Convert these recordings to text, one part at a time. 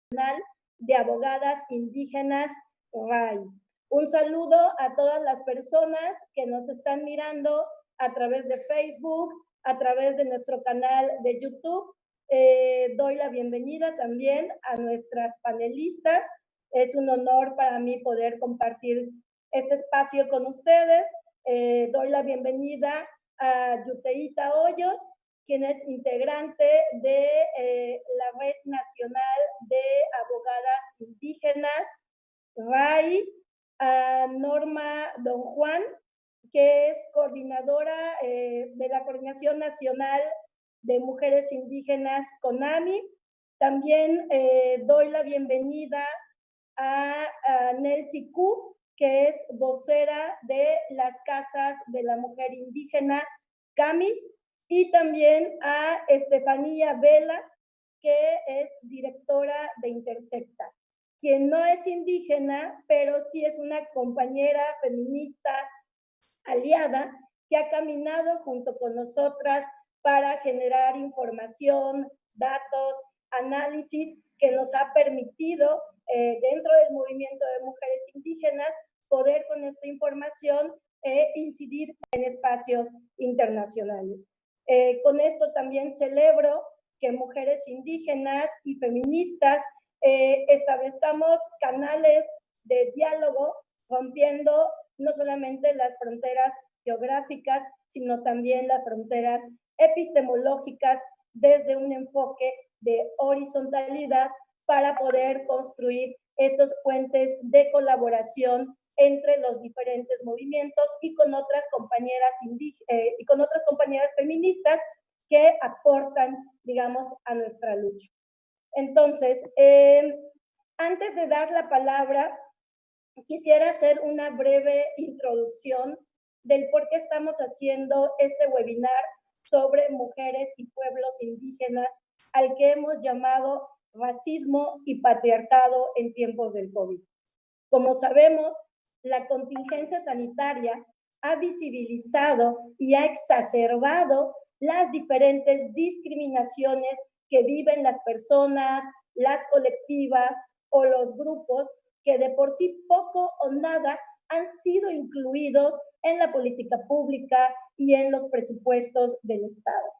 de Abogadas Indígenas RAI. Un saludo a todas las personas que nos están mirando a través de Facebook, a través de nuestro canal de YouTube. Doy la bienvenida también a nuestras panelistas. Es un honor para mí poder compartir este espacio con ustedes. Doy la bienvenida a Yuteíta Hoyos, quien es integrante de la Red Nacional de Abogadas Indígenas, RAI, a Norma Don Juan, que es coordinadora de la Coordinación Nacional de Mujeres Indígenas, CONAMI. También doy la bienvenida a Nelcy Q, que es vocera de las Casas de la Mujer Indígena, CAMIS, y también a Estefanía Vela, que es directora de Intersecta, quien no es indígena, pero sí es una compañera feminista aliada que ha caminado junto con nosotras para generar información, datos, análisis que nos ha permitido dentro del movimiento de mujeres indígenas poder con esta información incidir en espacios internacionales. Con esto también celebro que mujeres indígenas y feministas establezcamos canales de diálogo, rompiendo no solamente las fronteras geográficas, sino también las fronteras epistemológicas desde un enfoque de horizontalidad para poder construir estos puentes de colaboración entre los diferentes movimientos y con otras compañeras y con otras compañeras feministas que aportan, digamos, a nuestra lucha. Entonces, antes de dar la palabra, quisiera hacer una breve introducción del por qué estamos haciendo este webinar sobre mujeres y pueblos indígenas, al que hemos llamado Racismo y Patriarcado en tiempos del COVID. Como sabemos, la contingencia sanitaria ha visibilizado y ha exacerbado las diferentes discriminaciones que viven las personas, las colectivas o los grupos que de por sí poco o nada han sido incluidos en la política pública y en los presupuestos del Estado.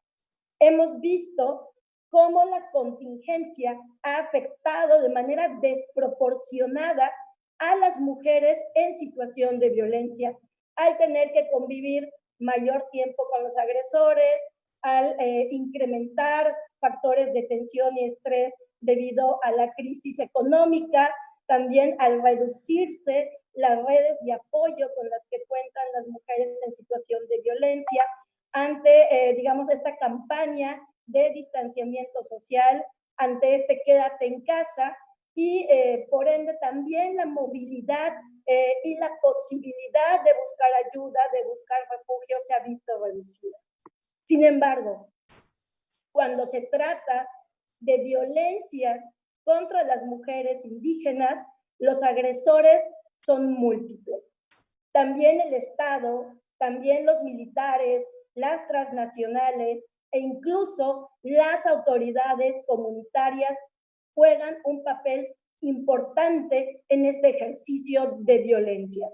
Hemos visto cómo la contingencia ha afectado de manera desproporcionada a las mujeres en situación de violencia, al tener que convivir mayor tiempo con los agresores, al incrementar factores de tensión y estrés debido a la crisis económica, también al reducirse las redes de apoyo con las que cuentan las mujeres en situación de violencia, ante, digamos, esta campaña de distanciamiento social, ante este quédate en casa, y por ende también la movilidad y la posibilidad de buscar ayuda, de buscar refugio se ha visto reducida. Sin embargo, cuando se trata de violencias contra las mujeres indígenas, los agresores son múltiples. También el Estado, también los militares, las transnacionales e incluso las autoridades comunitarias juegan un papel importante en este ejercicio de violencia.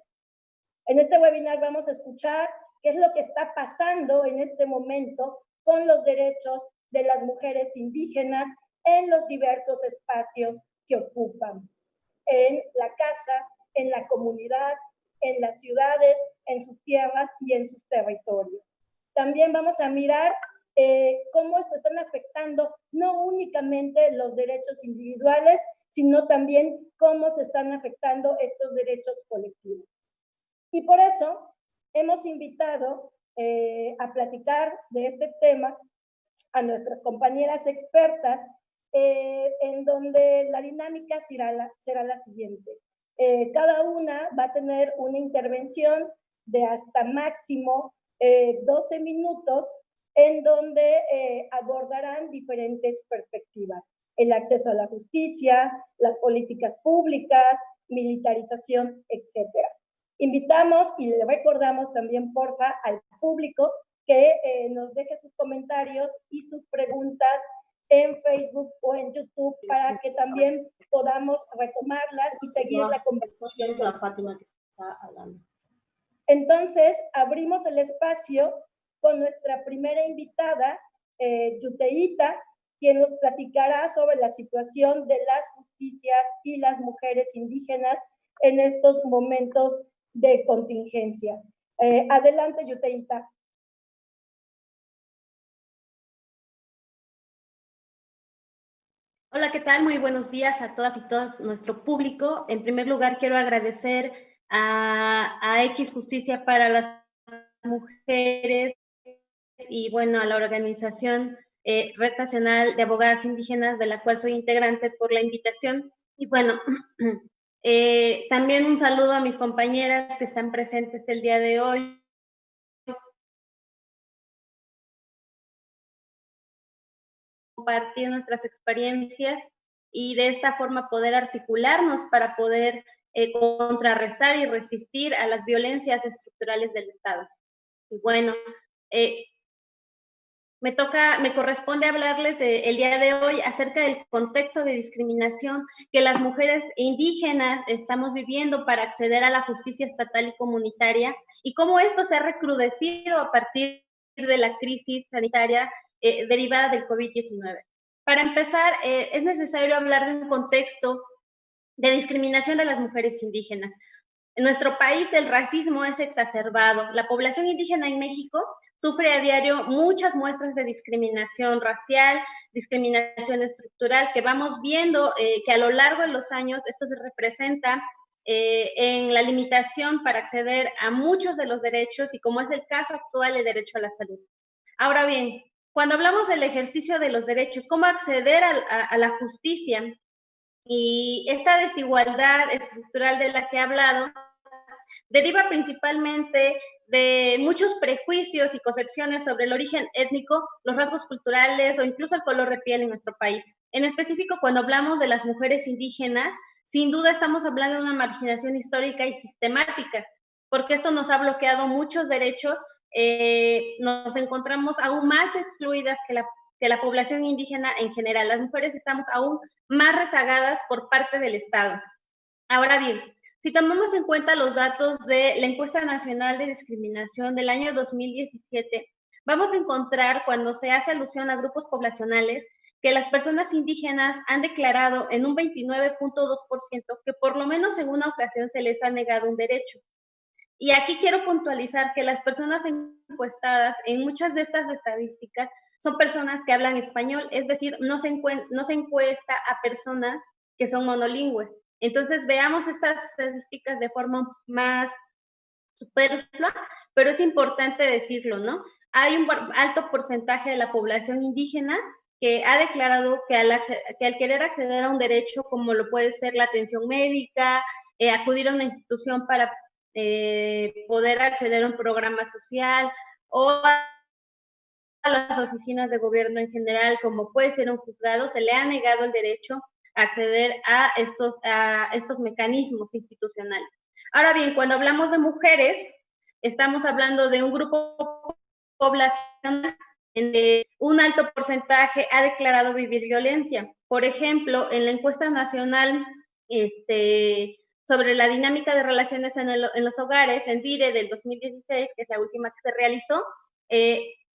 En este webinar vamos a escuchar qué es lo que está pasando en este momento con los derechos de las mujeres indígenas en los diversos espacios que ocupan, en la casa, en la comunidad, en las ciudades, en sus tierras y en sus territorios. También vamos a mirar cómo se están afectando no únicamente los derechos individuales, sino también cómo se están afectando estos derechos colectivos. Y por eso hemos invitado a platicar de este tema a nuestras compañeras expertas, en donde la dinámica será la siguiente. Cada una va a tener una intervención de hasta máximo 12 minutos, en donde abordarán diferentes perspectivas: el acceso a la justicia, las políticas públicas, militarización, etcétera. Invitamos y le recordamos también, porfa, al público que nos deje sus comentarios y sus preguntas en Facebook o en YouTube para que también podamos retomarlas y seguir la conversación. La Fátima que está hablando. Entonces, abrimos el espacio con nuestra primera invitada, Yuteíta, quien nos platicará sobre la situación de las justicias y las mujeres indígenas en estos momentos de contingencia. Adelante, Yuteíta. Hola, ¿qué tal? Muy buenos días a todas y todos nuestro público. En primer lugar, quiero agradecer a X Justicia para las Mujeres y, bueno, a la organización Red Nacional de Abogadas Indígenas, de la cual soy integrante, por la invitación. Y, bueno, también un saludo a mis compañeras que están presentes el día de hoy. Compartir nuestras experiencias y de esta forma poder articularnos para poder contrarrestar y resistir a las violencias estructurales del Estado. Y bueno, me corresponde hablarles el día de hoy acerca del contexto de discriminación que las mujeres indígenas estamos viviendo para acceder a la justicia estatal y comunitaria, y cómo esto se ha recrudecido a partir de la crisis sanitaria derivada del COVID-19. Para empezar, es necesario hablar de un contexto de discriminación de las mujeres indígenas. En nuestro país el racismo es exacerbado. La población indígena en México sufre a diario muchas muestras de discriminación racial, discriminación estructural, que vamos viendo que a lo largo de los años esto se representa en la limitación para acceder a muchos de los derechos, y como es el caso actual, el derecho a la salud. Ahora bien, cuando hablamos del ejercicio de los derechos, cómo acceder a la justicia, y esta desigualdad estructural de la que he hablado deriva principalmente de muchos prejuicios y concepciones sobre el origen étnico, los rasgos culturales o incluso el color de piel en nuestro país. En específico, cuando hablamos de las mujeres indígenas, sin duda estamos hablando de una marginación histórica y sistemática, porque esto nos ha bloqueado muchos derechos. Nos encontramos aún más excluidas que la población indígena en general. Las mujeres estamos aún más rezagadas por parte del Estado. Ahora bien, si tomamos en cuenta los datos de la Encuesta Nacional de Discriminación del año 2017, vamos a encontrar, cuando se hace alusión a grupos poblacionales, que las personas indígenas han declarado en un 29.2% que por lo menos en una ocasión se les ha negado un derecho. Y aquí quiero puntualizar que las personas encuestadas en muchas de estas estadísticas son personas que hablan español, es decir, no se encuesta a personas que son monolingües. Entonces, veamos estas estadísticas de forma más superflua, pero es importante decirlo, ¿no? Hay un alto porcentaje de la población indígena que ha declarado que al querer acceder a un derecho, como lo puede ser la atención médica, acudir a una institución para poder acceder a un programa social, o a las oficinas de gobierno en general, como puede ser un juzgado, se le ha negado el derecho a acceder a estos mecanismos institucionales. Ahora bien, cuando hablamos de mujeres, estamos hablando de un grupo poblacional en donde un alto porcentaje ha declarado vivir violencia. Por ejemplo, en la encuesta nacional sobre la dinámica de relaciones en los hogares, en DIRE del 2016, que es la última que se realizó,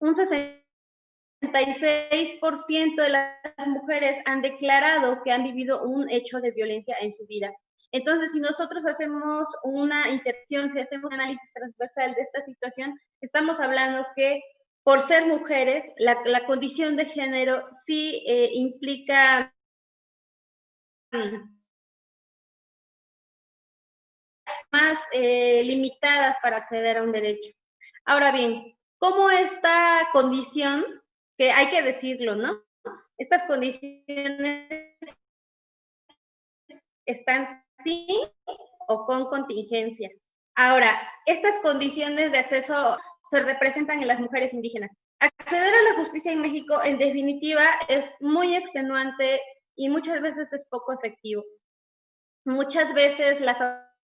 un 66% de las mujeres han declarado que han vivido un hecho de violencia en su vida. Entonces, si nosotros hacemos una interacción, si hacemos un análisis transversal de esta situación, estamos hablando que por ser mujeres, la condición de género sí implica más limitadas para acceder a un derecho. Ahora bien, ¿cómo esta condición, que hay que decirlo, ¿no? Estas condiciones están sin o con contingencia. Ahora, estas condiciones de acceso se representan en las mujeres indígenas. Acceder a la justicia en México, en definitiva, es muy extenuante y muchas veces es poco efectivo. Muchas veces las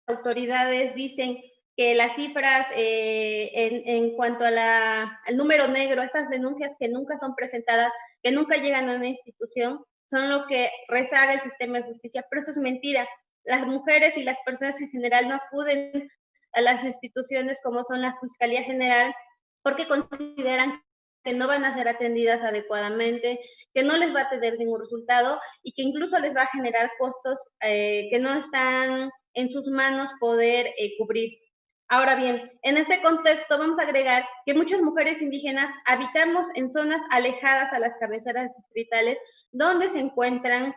autoridades dicen que las cifras en cuanto a al número negro, estas denuncias que nunca son presentadas, que nunca llegan a una institución, son lo que rezaga el sistema de justicia, pero eso es mentira. Las mujeres y las personas en general no acuden a las instituciones como son la Fiscalía General porque consideran que no van a ser atendidas adecuadamente, que no les va a tener ningún resultado y que incluso les va a generar costos que no están en sus manos poder cubrir. Ahora bien, en ese contexto vamos a agregar que muchas mujeres indígenas habitamos en zonas alejadas a las cabeceras distritales, donde se encuentran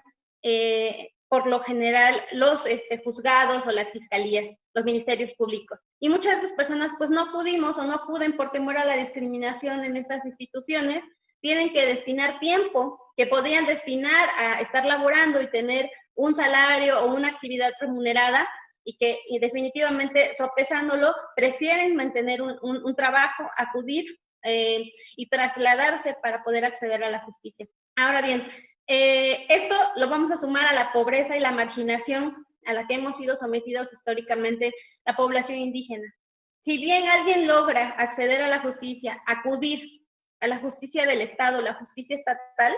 por lo general los juzgados o las fiscalías, los ministerios públicos. Y muchas de esas personas pues no pudimos o no acuden por temor a la discriminación en esas instituciones, tienen que destinar tiempo que podían destinar a estar laborando y tener un salario o una actividad remunerada y que definitivamente sopesándolo prefieren mantener un trabajo, acudir y trasladarse para poder acceder a la justicia. Ahora bien, esto lo vamos a sumar a la pobreza y la marginación a la que hemos sido sometidos históricamente la población indígena. Si bien alguien logra acceder a la justicia, acudir a la justicia del Estado, la justicia estatal,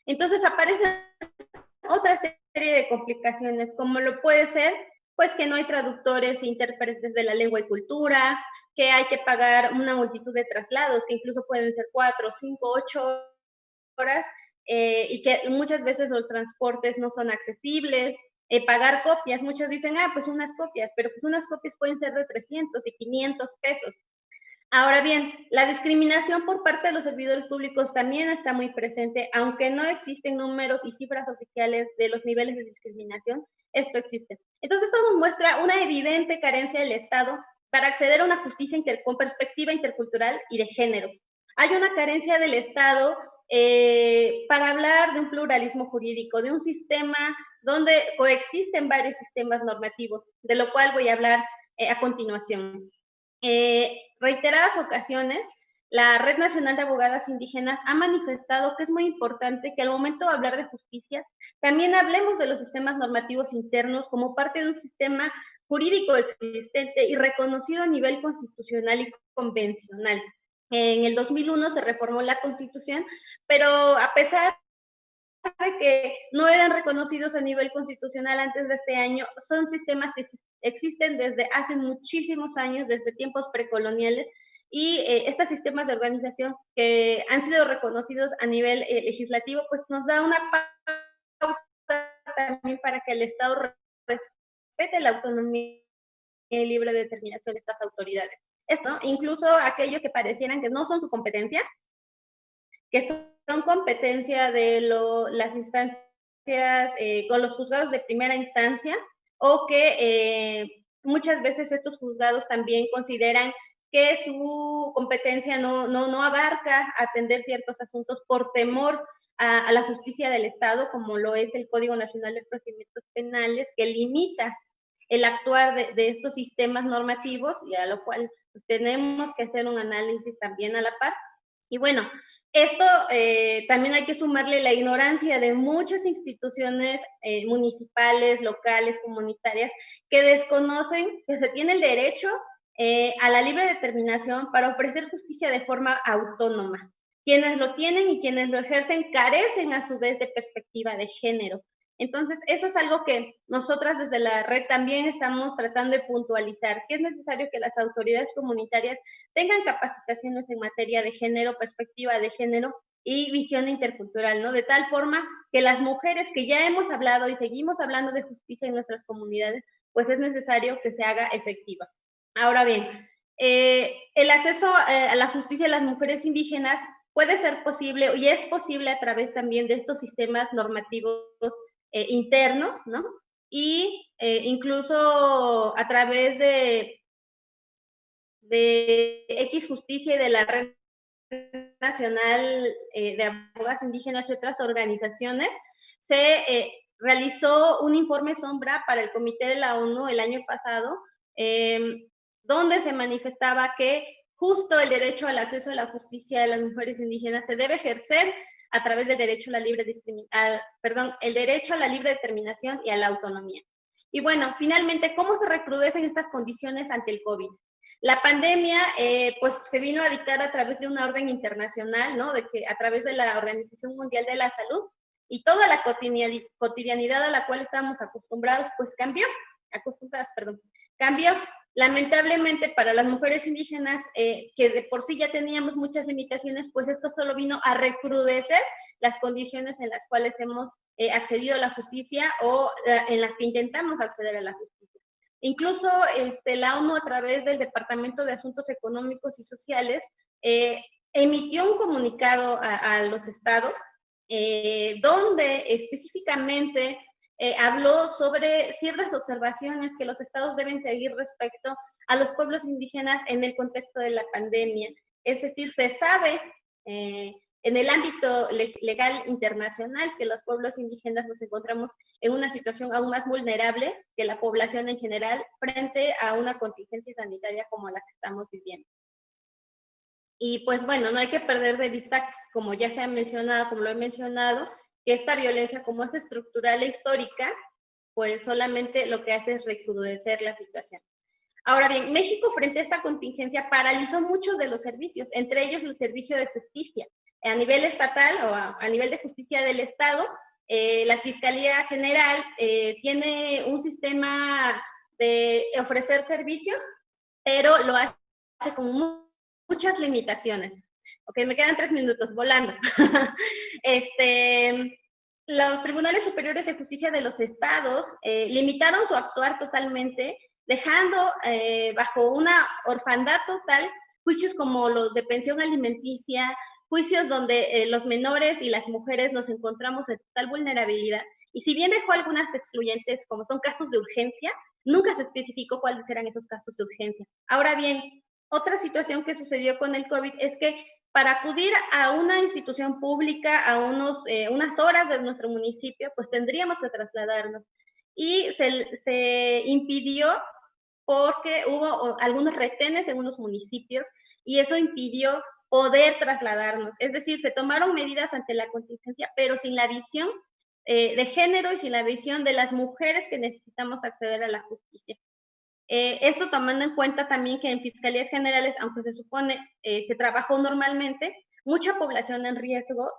entonces aparecen otra serie de complicaciones, como lo puede ser, pues que no hay traductores e intérpretes de la lengua y cultura, que hay que pagar una multitud de traslados, que incluso pueden ser 4, 5, 8 horas, y que muchas veces los transportes no son accesibles, pagar copias, muchos dicen, pues unas copias, pero pues unas copias pueden ser de 300 y 500 pesos. Ahora bien, la discriminación por parte de los servidores públicos también está muy presente, aunque no existen números y cifras oficiales de los niveles de discriminación, esto existe. Entonces, esto nos muestra una evidente carencia del Estado para acceder a una justicia con perspectiva intercultural y de género. Hay una carencia del Estado para hablar de un pluralismo jurídico, de un sistema donde coexisten varios sistemas normativos, de lo cual voy a hablar a continuación. Reiteradas ocasiones, la Red Nacional de Abogadas Indígenas ha manifestado que es muy importante que al momento de hablar de justicia, también hablemos de los sistemas normativos internos como parte de un sistema jurídico existente y reconocido a nivel constitucional y convencional. En el 2001 se reformó la Constitución, pero a pesar de que no eran reconocidos a nivel constitucional antes de este año, son sistemas que existen desde hace muchísimos años, desde tiempos precoloniales, y estos sistemas de organización que han sido reconocidos a nivel legislativo, pues nos da una pauta también para que el Estado respete la autonomía y libre determinación de estas autoridades. Esto, incluso aquellos que parecieran que no son su competencia, que son competencia de las instancias con los juzgados de primera instancia, o que muchas veces estos juzgados también consideran que su competencia no abarca atender ciertos asuntos por temor a la justicia del Estado, como lo es el Código Nacional de Procedimientos Penales, que limita el actuar de estos sistemas normativos, y a lo cual pues, tenemos que hacer un análisis también a la par. Y bueno, esto también hay que sumarle la ignorancia de muchas instituciones municipales, locales, comunitarias, que desconocen que se tiene el derecho a la libre determinación para ofrecer justicia de forma autónoma. Quienes lo tienen y quienes lo ejercen carecen a su vez de perspectiva de género. Entonces, eso es algo que nosotras desde la red también estamos tratando de puntualizar, que es necesario que las autoridades comunitarias tengan capacitaciones en materia de género, perspectiva de género y visión intercultural, ¿no? De tal forma que las mujeres que ya hemos hablado y seguimos hablando de justicia en nuestras comunidades, pues es necesario que se haga efectiva. Ahora bien, el acceso a la justicia de las mujeres indígenas puede ser posible y es posible a través también de estos sistemas normativos internos, ¿no? Y incluso a través de X Justicia y de la Red Nacional de Abogadas Indígenas y otras organizaciones, se realizó un informe sombra para el Comité de la ONU el año pasado, donde se manifestaba que justo el derecho al acceso a la justicia de las mujeres indígenas se debe ejercer a través del derecho a la libre el derecho a la libre determinación y a la autonomía. Y bueno, finalmente, ¿cómo se recrudecen estas condiciones ante el COVID? La pandemia, pues, se vino a dictar a través de una orden internacional, ¿no? De que a través de la Organización Mundial de la Salud, y toda la cotidianidad a la cual estábamos acostumbrados, pues cambió. Lamentablemente para las mujeres indígenas, que de por sí ya teníamos muchas limitaciones, pues esto solo vino a recrudecer las condiciones en las cuales hemos accedido a la justicia o en las que intentamos acceder a la justicia. Incluso la ONU, a través del Departamento de Asuntos Económicos y Sociales, emitió un comunicado a los estados, donde específicamente habló sobre ciertas observaciones que los estados deben seguir respecto a los pueblos indígenas en el contexto de la pandemia. Es decir, se sabe en el ámbito legal internacional que los pueblos indígenas nos encontramos en una situación aún más vulnerable que la población en general frente a una contingencia sanitaria como la que estamos viviendo. Y pues bueno, no hay que perder de vista, como ya se ha mencionado, como lo he mencionado, que esta violencia, como es estructural e histórica, pues solamente lo que hace es recrudecer la situación. Ahora bien, México frente a esta contingencia paralizó muchos de los servicios, entre ellos el servicio de justicia. A nivel estatal o a nivel de justicia del Estado, la Fiscalía General tiene un sistema de ofrecer servicios, pero lo hace con muchas limitaciones. Ok, me quedan 3 minutos, volando. Los tribunales superiores de justicia de los estados limitaron su actuar totalmente, dejando bajo una orfandad total juicios como los de pensión alimenticia, juicios donde los menores y las mujeres nos encontramos en total vulnerabilidad. Y si bien dejó algunas excluyentes, como son casos de urgencia, nunca se especificó cuáles eran esos casos de urgencia. Ahora bien, otra situación que sucedió con el COVID es que para acudir a una institución pública a unas horas de nuestro municipio, pues tendríamos que trasladarnos. Y se impidió porque hubo algunos retenes en unos municipios y eso impidió poder trasladarnos. Es decir, se tomaron medidas ante la contingencia, pero sin la visión de género y sin la visión de las mujeres que necesitamos acceder a la justicia. Esto tomando en cuenta también que en fiscalías generales, aunque se supone se trabajó normalmente, mucha población en riesgo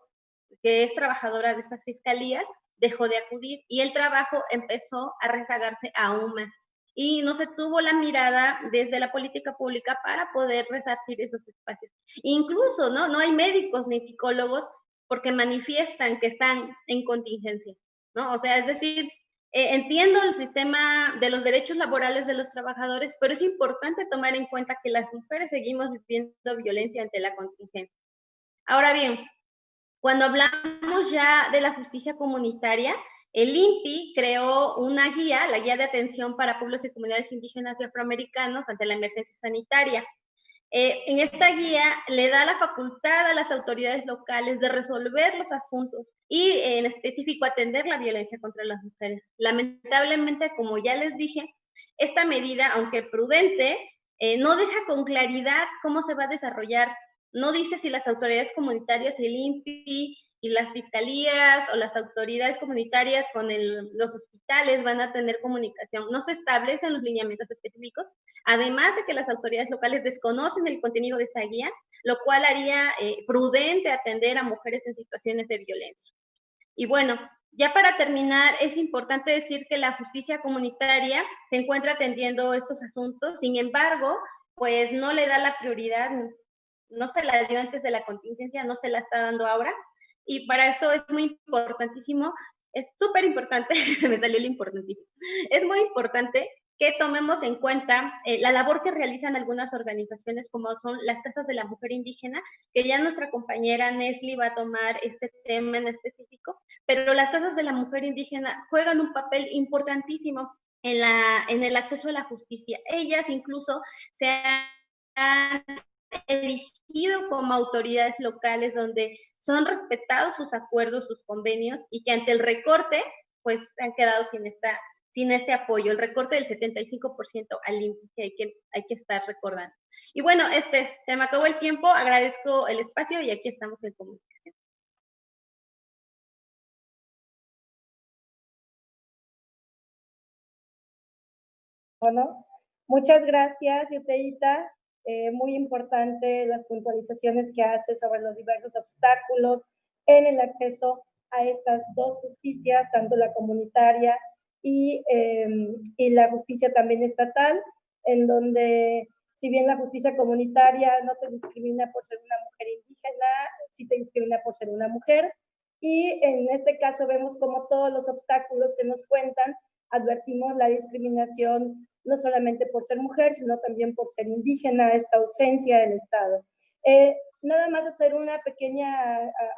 que es trabajadora de estas fiscalías dejó de acudir y el trabajo empezó a rezagarse aún más. Y no se tuvo la mirada desde la política pública para poder resarcir esos espacios. Incluso no hay médicos ni psicólogos porque manifiestan que están en contingencia, ¿no? O sea, es decir, entiendo el sistema de los derechos laborales de los trabajadores, pero es importante tomar en cuenta que las mujeres seguimos viviendo violencia ante la contingencia. Ahora bien, cuando hablamos ya de la justicia comunitaria, el INPI creó una guía, la Guía de Atención para Pueblos y Comunidades Indígenas y Afroamericanos ante la Emergencia Sanitaria. En esta guía le da la facultad a las autoridades locales de resolver los asuntos y en específico atender la violencia contra las mujeres. Lamentablemente, como ya les dije, esta medida, aunque prudente, no deja con claridad cómo se va a desarrollar. No dice si las autoridades comunitarias, el INPI y las fiscalías o las autoridades comunitarias con los hospitales van a tener comunicación. No se establecen los lineamientos específicos, además de que las autoridades locales desconocen el contenido de esta guía, lo cual haría prudente atender a mujeres en situaciones de violencia. Y bueno, ya para terminar, es importante decir que la justicia comunitaria se encuentra atendiendo estos asuntos, sin embargo, pues no le da la prioridad, no se la dio antes de la contingencia, no se la está dando ahora, y para eso es muy importantísimo, es súper importante, me salió lo importantísimo, es muy importante que tomemos en cuenta la labor que realizan algunas organizaciones como son las Casas de la Mujer Indígena, que ya nuestra compañera Nesli va a tomar este tema en específico, pero las Casas de la Mujer Indígena juegan un papel importantísimo en el acceso a la justicia. Ellas incluso se han elegido como autoridades locales donde son respetados sus acuerdos, sus convenios, y que ante el recorte, pues han quedado sin este apoyo, el recorte del 75% al INPI que hay que estar recordando. Y bueno, se me acabó el tiempo, agradezco el espacio y aquí estamos en comunicación. ¿no? Muchas gracias, Yuteíta. Muy importante las puntualizaciones que hace sobre los diversos obstáculos en el acceso a estas dos justicias, tanto la comunitaria y la justicia también estatal, en donde si bien la justicia comunitaria no te discrimina por ser una mujer indígena, sí te discrimina por ser una mujer, y en este caso vemos como todos los obstáculos que nos cuentan, advertimos la discriminación no solamente por ser mujer, sino también por ser indígena, esta ausencia del Estado. Nada más hacer una pequeña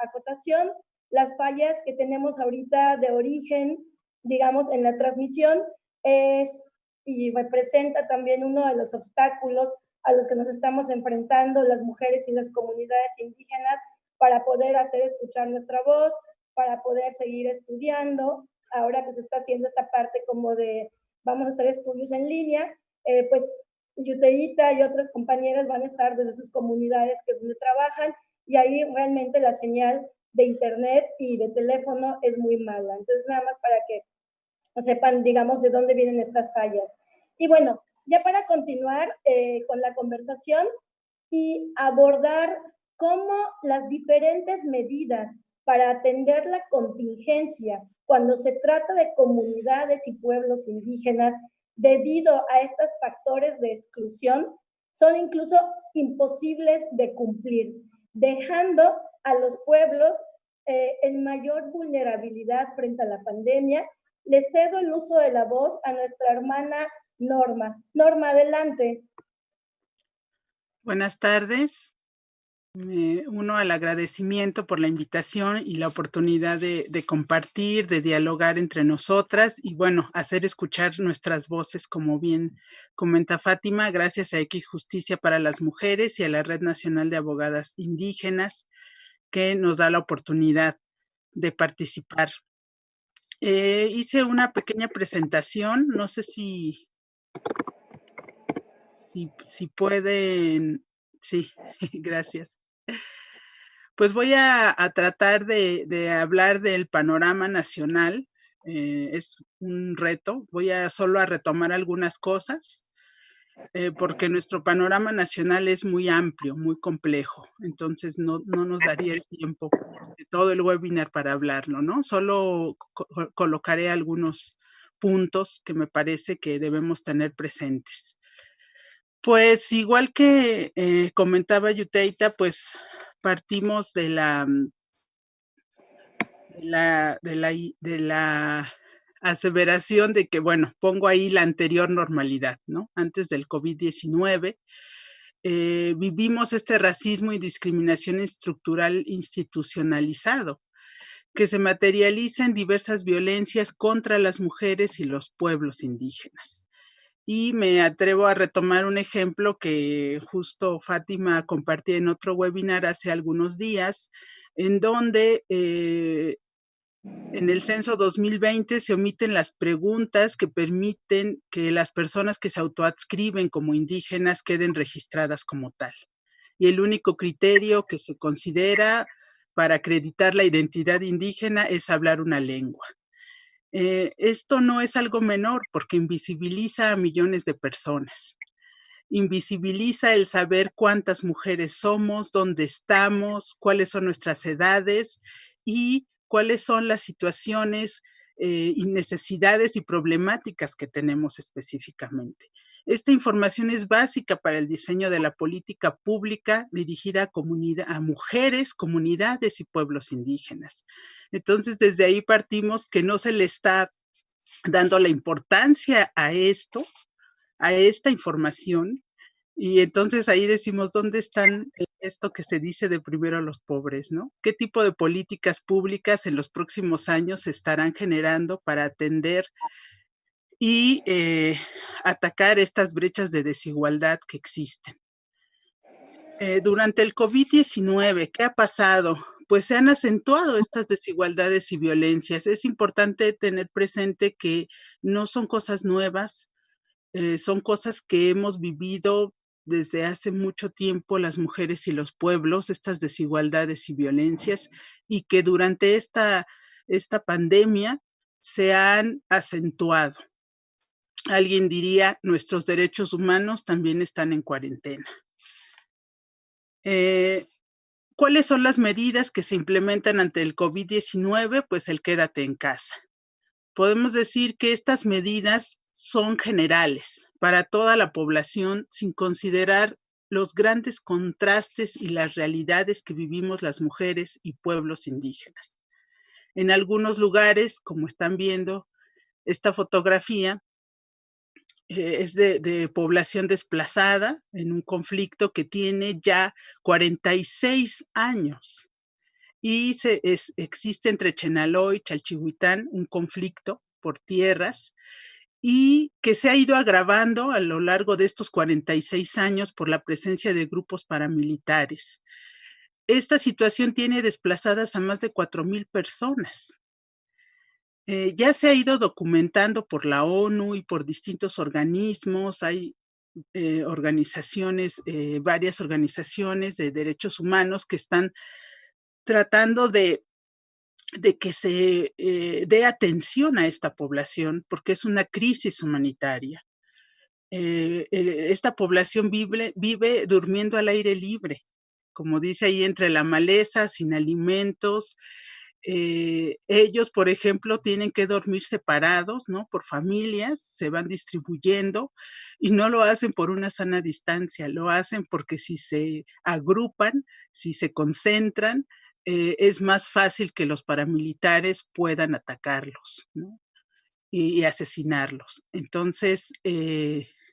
acotación, las fallas que tenemos ahorita de origen, digamos, en la transmisión, es y representa también uno de los obstáculos a los que nos estamos enfrentando las mujeres y las comunidades indígenas para poder hacer escuchar nuestra voz, para poder seguir estudiando, ahora que se está haciendo esta parte como de vamos a hacer estudios en línea, pues Yuteíta y otras compañeras van a estar desde sus comunidades que donde trabajan y ahí realmente la señal de internet y de teléfono es muy mala. Entonces, nada más para que sepan, digamos, de dónde vienen estas fallas. Y bueno, ya para continuar con la conversación y abordar cómo las diferentes medidas para atender la contingencia cuando se trata de comunidades y pueblos indígenas debido a estos factores de exclusión son incluso imposibles de cumplir, dejando a los pueblos en mayor vulnerabilidad frente a la pandemia. Le cedo el uso de la voz a nuestra hermana Norma. Norma, adelante. Buenas tardes. Me uno al agradecimiento por la invitación y la oportunidad de compartir, de dialogar entre nosotras y bueno, hacer escuchar nuestras voces, como bien comenta Fátima, gracias a X Justicia para las Mujeres y a la Red Nacional de Abogadas Indígenas, que nos da la oportunidad de participar. Hice una pequeña presentación, no sé si pueden, sí, gracias. Pues voy a tratar de hablar del panorama nacional. Es un reto. Voy a solo a retomar algunas cosas, porque nuestro panorama nacional es muy amplio, muy complejo. Entonces no nos daría el tiempo de todo el webinar para hablarlo, ¿no? Solo colocaré algunos puntos que me parece que debemos tener presentes. Pues igual que comentaba Yuteíta, pues partimos de la aseveración de que, bueno, pongo ahí la anterior normalidad, ¿no? Antes del COVID-19, vivimos este racismo y discriminación estructural institucionalizado, que se materializa en diversas violencias contra las mujeres y los pueblos indígenas. Y me atrevo a retomar un ejemplo que justo Fátima compartía en otro webinar hace algunos días, en donde en el censo 2020 se omiten las preguntas que permiten que las personas que se autoadscriben como indígenas queden registradas como tal. Y el único criterio que se considera para acreditar la identidad indígena es hablar una lengua. Esto no es algo menor porque invisibiliza a millones de personas. Invisibiliza el saber cuántas mujeres somos, dónde estamos, cuáles son nuestras edades y cuáles son las situaciones y necesidades y problemáticas que tenemos específicamente. Esta información es básica para el diseño de la política pública dirigida a mujeres, comunidades y pueblos indígenas. Entonces, desde ahí partimos que no se le está dando la importancia a esto, a esta información, y entonces ahí decimos, ¿dónde están esto que se dice de primero a los pobres, ¿no? ¿Qué tipo de políticas públicas en los próximos años se estarán generando para atender y atacar estas brechas de desigualdad que existen? Durante el COVID-19, ¿qué ha pasado? Pues se han acentuado estas desigualdades y violencias. Es importante tener presente que no son cosas nuevas, son cosas que hemos vivido desde hace mucho tiempo las mujeres y los pueblos, estas desigualdades y violencias, y que durante esta pandemia se han acentuado. Alguien diría, nuestros derechos humanos también están en cuarentena. ¿Cuáles son las medidas que se implementan ante el COVID-19? Pues el quédate en casa. Podemos decir que estas medidas son generales para toda la población sin considerar los grandes contrastes y las realidades que vivimos las mujeres y pueblos indígenas. En algunos lugares, como están viendo esta fotografía, es de población desplazada en un conflicto que tiene ya 46 años. Y existe entre Chenaló y Chalchihuitán un conflicto por tierras y que se ha ido agravando a lo largo de estos 46 años por la presencia de grupos paramilitares. Esta situación tiene desplazadas a más de 4,000 personas. Ya se ha ido documentando por la ONU y por distintos organismos. Hay organizaciones, varias organizaciones de derechos humanos que están tratando de que se dé atención a esta población, porque es una crisis humanitaria. Esta población vive durmiendo al aire libre, como dice ahí, entre la maleza, sin alimentos. Ellos, por ejemplo, tienen que dormir separados, ¿no? Por familias, se van distribuyendo y no lo hacen por una sana distancia, lo hacen porque si se agrupan, si se concentran, es más fácil que los paramilitares puedan atacarlos, ¿no? y asesinarlos. Entonces,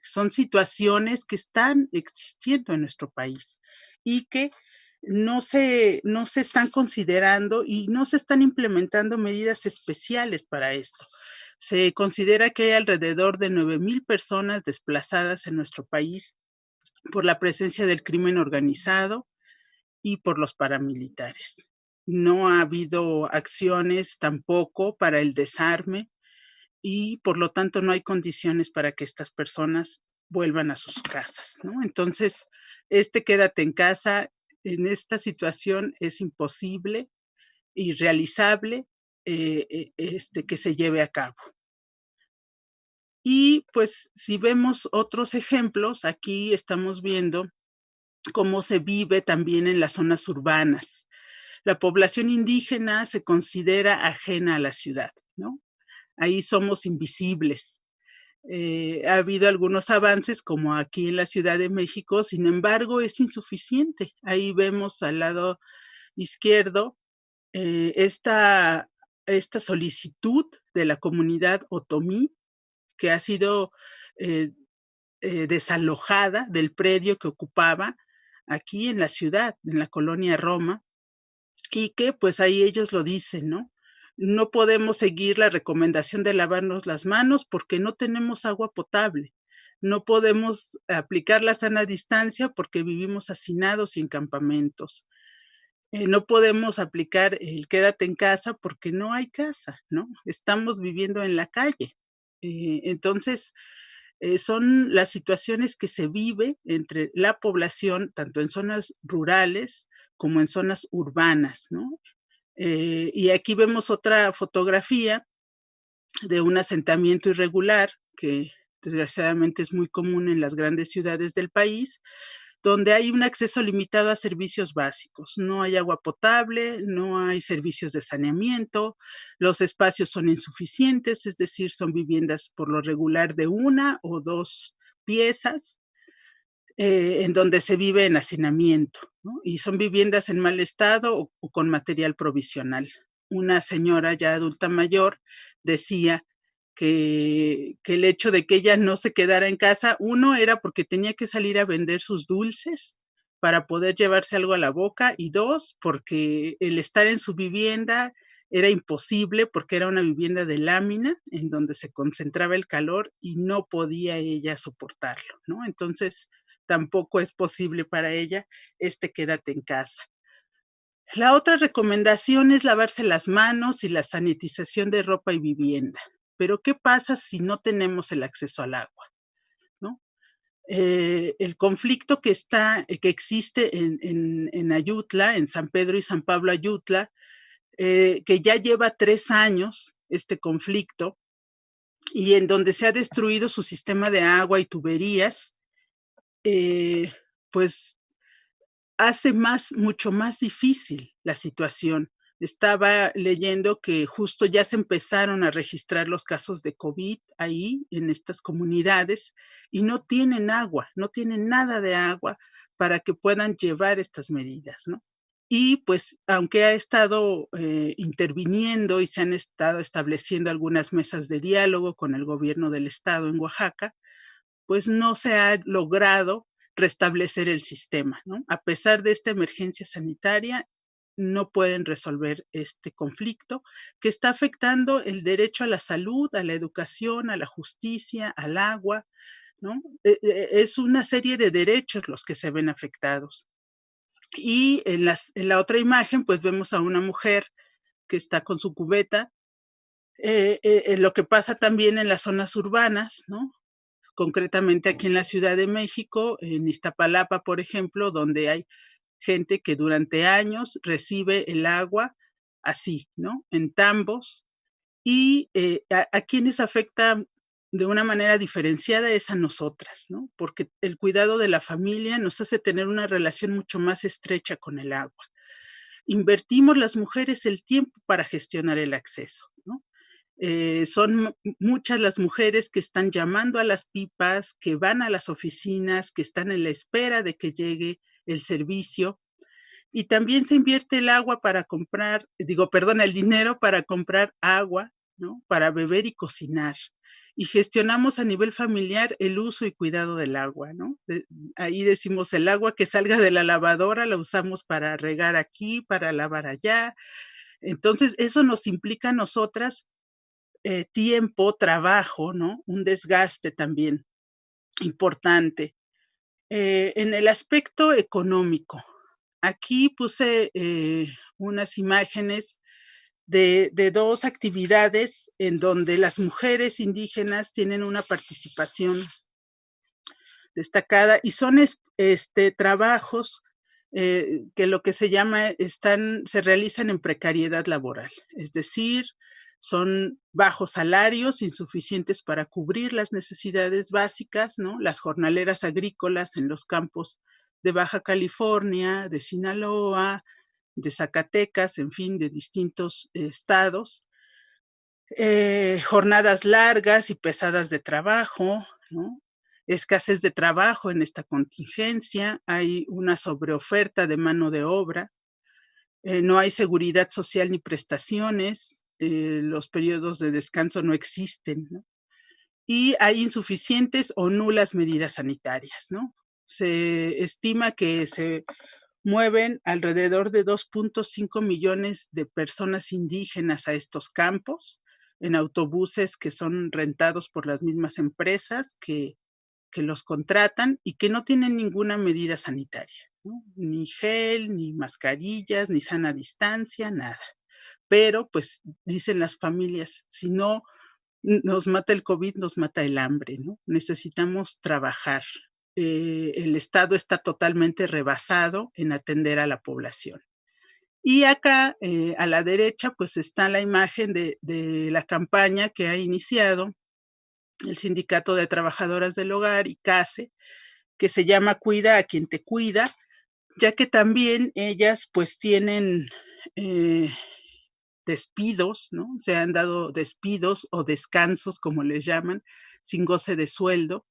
son situaciones que están existiendo en nuestro país y que no se están considerando y no se están implementando medidas especiales para esto. Se considera que hay alrededor de 9,000 personas desplazadas en nuestro país por la presencia del crimen organizado y por los paramilitares. No ha habido acciones tampoco para el desarme y por lo tanto no hay condiciones para que estas personas vuelvan a sus casas, ¿no? Entonces, quédate en casa en esta situación es imposible, irrealizable, que se lleve a cabo. Y pues si vemos otros ejemplos, aquí estamos viendo cómo se vive también en las zonas urbanas. La población indígena se considera ajena a la ciudad, ¿no? Ahí somos invisibles. Ha habido algunos avances como aquí en la Ciudad de México, sin embargo es insuficiente. Ahí vemos al lado izquierdo esta solicitud de la comunidad otomí que ha sido desalojada del predio que ocupaba aquí en la ciudad, en la colonia Roma, y que pues ahí ellos lo dicen, ¿no? No podemos seguir la recomendación de lavarnos las manos porque no tenemos agua potable. No podemos aplicar la sana distancia porque vivimos hacinados y en campamentos. No podemos aplicar el quédate en casa porque no hay casa, ¿no? Estamos viviendo en la calle. Entonces, son las situaciones que se vive entre la población, tanto en zonas rurales como en zonas urbanas, ¿no? Y aquí vemos otra fotografía de un asentamiento irregular que desgraciadamente es muy común en las grandes ciudades del país, donde hay un acceso limitado a servicios básicos. No hay agua potable, no hay servicios de saneamiento, los espacios son insuficientes, es decir, son viviendas por lo regular de 1 o 2 piezas, en donde se vive en hacinamiento, ¿no? Y son viviendas en mal estado o con material provisional. Una señora ya adulta mayor decía que el hecho de que ella no se quedara en casa, uno era porque tenía que salir a vender sus dulces para poder llevarse algo a la boca, y 2, porque el estar en su vivienda era imposible porque era una vivienda de lámina en donde se concentraba el calor y no podía ella soportarlo, ¿no? Entonces, tampoco es posible para ella quédate en casa. La otra recomendación es lavarse las manos y la sanitización de ropa y vivienda. Pero ¿qué pasa si no tenemos el acceso al agua? ¿No? El conflicto que existe en Ayutla, en San Pedro y San Pablo Ayutla, que ya lleva 3 años este conflicto, y en donde se ha destruido su sistema de agua y tuberías, pues hace mucho más difícil la situación. Estaba leyendo que justo ya se empezaron a registrar los casos de COVID ahí en estas comunidades y no tienen agua, no tienen nada de agua para que puedan llevar estas medidas, ¿no? Y pues aunque ha estado interviniendo y se han estado estableciendo algunas mesas de diálogo con el gobierno del estado en Oaxaca, pues no se ha logrado restablecer el sistema, ¿no? A pesar de esta emergencia sanitaria, no pueden resolver este conflicto que está afectando el derecho a la salud, a la educación, a la justicia, al agua, ¿no? Es una serie de derechos los que se ven afectados. Y en la otra imagen, pues vemos a una mujer que está con su cubeta, lo que pasa también en las zonas urbanas, ¿no? Concretamente aquí en la Ciudad de México, en Iztapalapa, por ejemplo, donde hay gente que durante años recibe el agua así, ¿no? En tambos, y a quienes afecta de una manera diferenciada es a nosotras, ¿no? Porque el cuidado de la familia nos hace tener una relación mucho más estrecha con el agua. Invertimos las mujeres el tiempo para gestionar el acceso, ¿no? Son muchas las mujeres que están llamando a las pipas, que van a las oficinas, que están en la espera de que llegue el servicio. Y también se invierte el agua para comprar, el dinero para comprar agua, ¿no? Para beber y cocinar. Y gestionamos a nivel familiar el uso y cuidado del agua, ¿no? Ahí decimos el agua que salga de la lavadora la usamos para regar aquí, para lavar allá. Entonces, eso nos implica a nosotras tiempo, trabajo, ¿no? Un desgaste también importante. En el aspecto económico, aquí puse unas imágenes de dos actividades en donde las mujeres indígenas tienen una participación destacada y son trabajos que lo que se llama se realizan en precariedad laboral, es decir, son bajos salarios, insuficientes para cubrir las necesidades básicas, ¿no? Las jornaleras agrícolas en los campos de Baja California, de Sinaloa, de Zacatecas, en fin, de distintos estados. Jornadas largas y pesadas de trabajo, ¿no? Escasez de trabajo en esta contingencia, hay una sobreoferta de mano de obra, no hay seguridad social ni prestaciones, los periodos de descanso no existen, ¿no? Y hay insuficientes o nulas medidas sanitarias, ¿no? Se estima que se mueven alrededor de 2.5 millones de personas indígenas a estos campos, en autobuses que son rentados por las mismas empresas que los contratan y que no tienen ninguna medida sanitaria, ¿no? Ni gel, ni mascarillas, ni sana distancia, nada. Pero pues dicen las familias, si no nos mata el COVID, nos mata el hambre, ¿no? Necesitamos trabajar. El Estado está totalmente rebasado en atender a la población. Y acá, a la derecha, pues está la imagen de la campaña que ha iniciado el Sindicato de Trabajadoras del Hogar y CASE, que se llama Cuida a quien te cuida, ya que también ellas pues tienen despidos, ¿no? Se han dado despidos o descansos, como les llaman, sin goce de sueldo,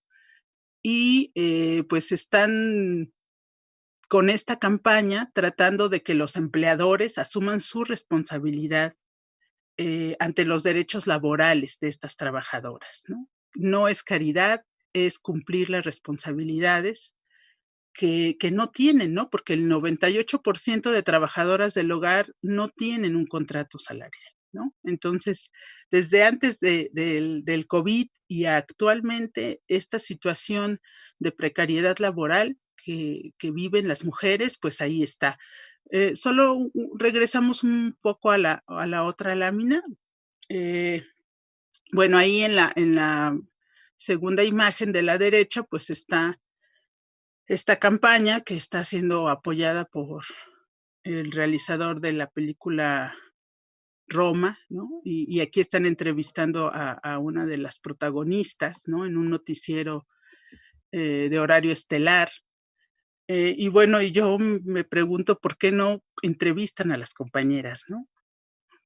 y pues están con esta campaña tratando de que los empleadores asuman su responsabilidad ante los derechos laborales de estas trabajadoras, ¿no? No es caridad, es cumplir las responsabilidades que no tienen, ¿no? Porque el 98% de trabajadoras del hogar no tienen un contrato salarial, ¿no? Entonces, desde antes del COVID y actualmente, esta situación de precariedad laboral que viven las mujeres, pues ahí está. Solo regresamos un poco a la otra lámina. Bueno, ahí en la segunda imagen de la derecha, pues está esta campaña que está siendo apoyada por el realizador de la película Roma, ¿no? Y aquí están entrevistando a una de las protagonistas, ¿no? En un noticiero de horario estelar. Y bueno, y yo me pregunto por qué no entrevistan a las compañeras, ¿no?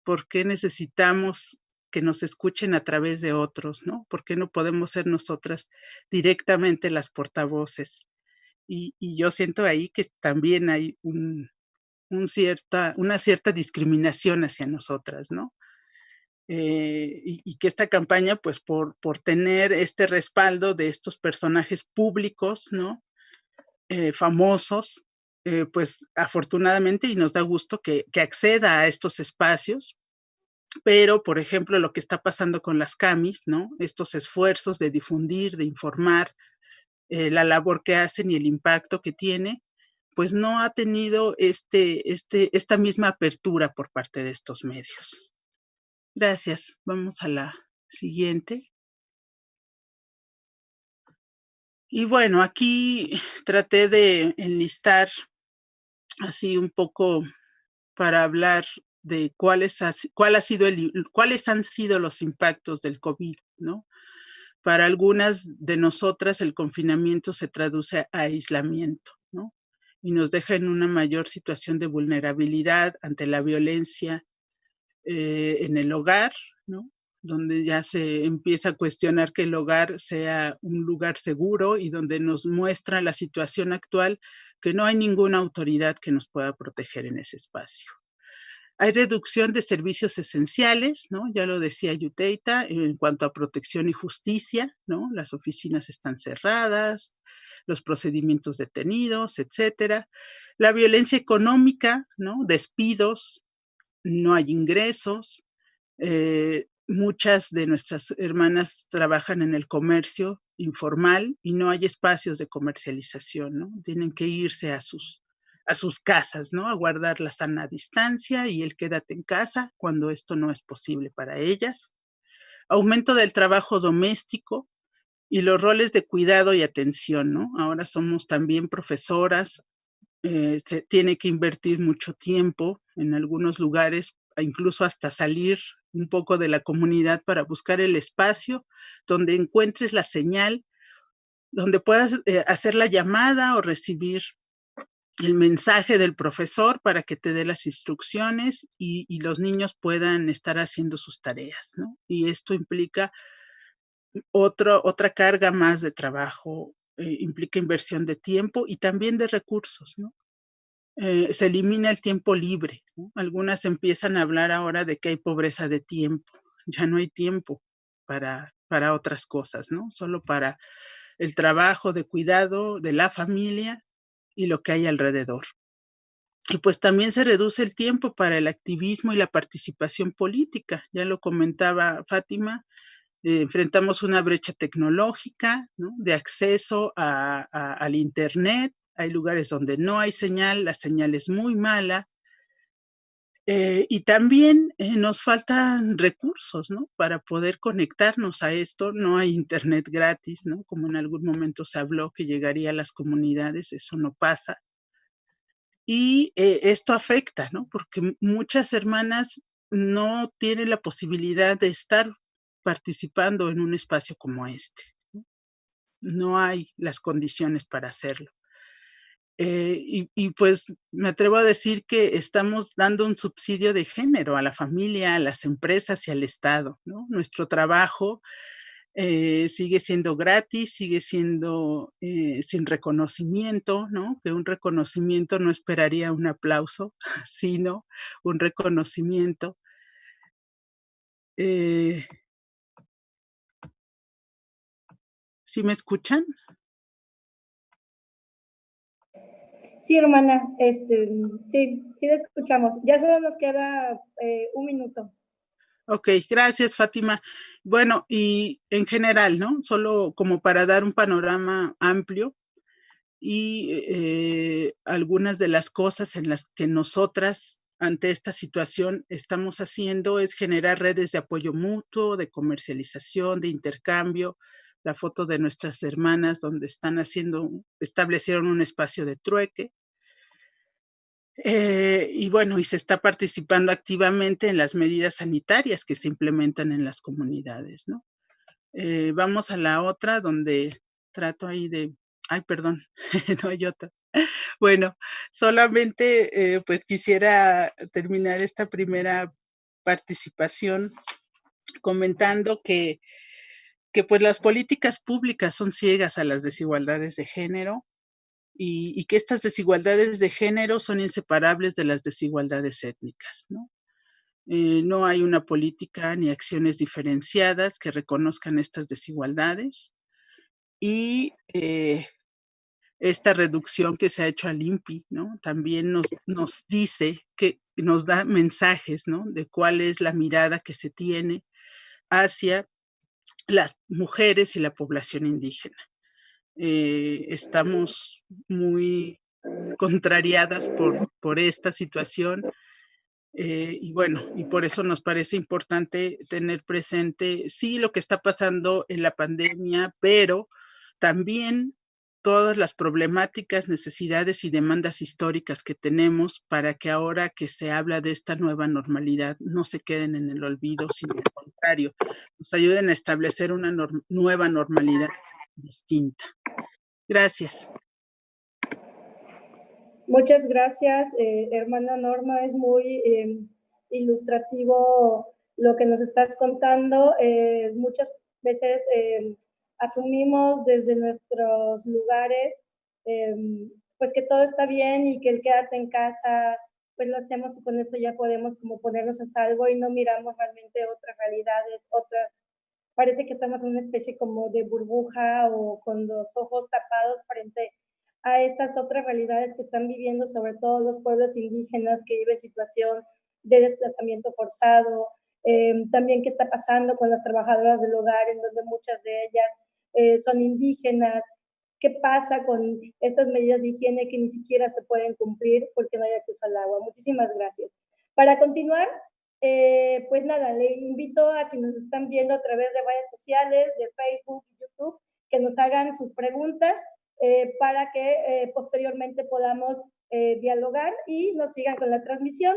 ¿Por qué necesitamos que nos escuchen a través de otros, ¿no? ¿Por qué no podemos ser nosotras directamente las portavoces? Y yo siento ahí que también hay una cierta discriminación hacia nosotras, ¿no? Y que esta campaña, pues por tener este respaldo de estos personajes públicos, ¿no? Famosos, pues afortunadamente, y nos da gusto que acceda a estos espacios, pero, por ejemplo, lo que está pasando con las CAMIS, ¿no? Estos esfuerzos de difundir, de informar, la labor que hacen y el impacto que tiene, pues no ha tenido esta misma apertura por parte de estos medios. Gracias. Vamos a la siguiente. Y bueno, aquí traté de enlistar así un poco para hablar de cuáles han sido los impactos del COVID, ¿no? Para algunas de nosotras el confinamiento se traduce a aislamiento, ¿no? Y nos deja en una mayor situación de vulnerabilidad ante la violencia en el hogar, ¿no? Donde ya se empieza a cuestionar que el hogar sea un lugar seguro y donde nos muestra la situación actual que no hay ninguna autoridad que nos pueda proteger en ese espacio. Hay reducción de servicios esenciales, ¿no? Ya lo decía Yuteita, en cuanto a protección y justicia, ¿no? Las oficinas están cerradas, los procedimientos detenidos, etcétera. La violencia económica, ¿no? Despidos, no hay ingresos. Muchas de nuestras hermanas trabajan en el comercio informal y no hay espacios de comercialización, ¿no? Tienen que irse a sus casas, ¿no? A guardar la sana distancia y el quédate en casa cuando esto no es posible para ellas. Aumento del trabajo doméstico y los roles de cuidado y atención, ¿no? Ahora somos también profesoras, se tiene que invertir mucho tiempo en algunos lugares, incluso hasta salir un poco de la comunidad para buscar el espacio donde encuentres la señal, donde puedas hacer la llamada o recibir el mensaje del profesor para que te dé las instrucciones y los niños puedan estar haciendo sus tareas, ¿no? Y esto implica otra carga más de trabajo, implica inversión de tiempo y también de recursos, ¿no? Se elimina el tiempo libre, ¿no? Algunas empiezan a hablar ahora de que hay pobreza de tiempo, ya no hay tiempo para otras cosas, ¿no? Solo para el trabajo de cuidado de la familia y lo que hay alrededor. Y pues también se reduce el tiempo para el activismo y la participación política. Ya lo comentaba Fátima, enfrentamos una brecha tecnológica, ¿no? De acceso al Internet. Hay lugares donde no hay señal, la señal es muy mala. Y también nos faltan recursos, ¿no? Para poder conectarnos a esto. No hay Internet gratis, ¿no? Como en algún momento se habló que llegaría a las comunidades, eso no pasa. Y esto afecta, ¿no? Porque muchas hermanas no tienen la posibilidad de estar participando en un espacio como este. No hay las condiciones para hacerlo. Y pues me atrevo a decir que estamos dando un subsidio de género a la familia, a las empresas y al Estado, ¿no? Nuestro trabajo sigue siendo gratis, sigue siendo sin reconocimiento, ¿no? Que un reconocimiento no esperaría un aplauso, sino un reconocimiento. ¿Sí me escuchan? Sí, hermana, sí la escuchamos. Ya solo nos queda un minuto. Ok, gracias, Fátima. Bueno, y en general, ¿no? Solo como para dar un panorama amplio y algunas de las cosas en las que nosotras ante esta situación estamos haciendo es generar redes de apoyo mutuo, de comercialización, de intercambio. La foto de nuestras hermanas donde establecieron un espacio de trueque. Y bueno, y se está participando activamente en las medidas sanitarias que se implementan en las comunidades, ¿no? Vamos a la otra donde trato ahí de... Ay, perdón, no hay otra. Bueno, solamente pues quisiera terminar esta primera participación comentando que pues las políticas públicas son ciegas a las desigualdades de género y que estas desigualdades de género son inseparables de las desigualdades étnicas, ¿no? No hay una política ni acciones diferenciadas que reconozcan estas desigualdades y esta reducción que se ha hecho al INPI, ¿no? También nos dice que nos da mensajes, ¿no? De cuál es la mirada que se tiene hacia las mujeres y la población indígena. Estamos muy contrariadas por esta situación y bueno, y por eso nos parece importante tener presente, sí, lo que está pasando en la pandemia, pero también todas las problemáticas, necesidades y demandas históricas que tenemos para que ahora que se habla de esta nueva normalidad no se queden en el olvido, sino al contrario, nos ayuden a establecer una nueva normalidad distinta. Gracias. Muchas gracias, hermana Norma. Es muy ilustrativo lo que nos estás contando. Muchas veces asumimos desde nuestros lugares pues que todo está bien y que el quédate en casa pues lo hacemos y con eso ya podemos como ponernos a salvo y no miramos realmente otras realidades, otras. Parece que estamos en una especie como de burbuja o con los ojos tapados frente a esas otras realidades que están viviendo, sobre todo los pueblos indígenas que viven situación de desplazamiento forzado, también qué está pasando con las trabajadoras del hogar, en donde muchas de ellas son indígenas, qué pasa con estas medidas de higiene que ni siquiera se pueden cumplir porque no hay acceso al agua. Muchísimas gracias. Para continuar, pues nada, le invito a quienes nos están viendo a través de redes sociales, de Facebook y YouTube, que nos hagan sus preguntas para que posteriormente podamos dialogar y nos sigan con la transmisión.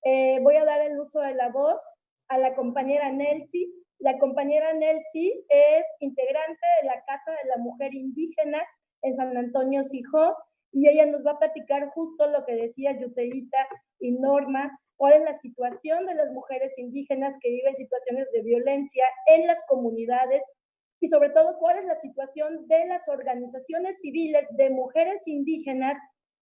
Voy a dar el uso de la voz a la compañera Nelcy. La compañera Nelcy es integrante de la Casa de la Mujer Indígena en San Antonio, Sijó, y ella nos va a platicar justo lo que decía Yuteíta y Norma, cuál es la situación de las mujeres indígenas que viven situaciones de violencia en las comunidades y sobre todo cuál es la situación de las organizaciones civiles de mujeres indígenas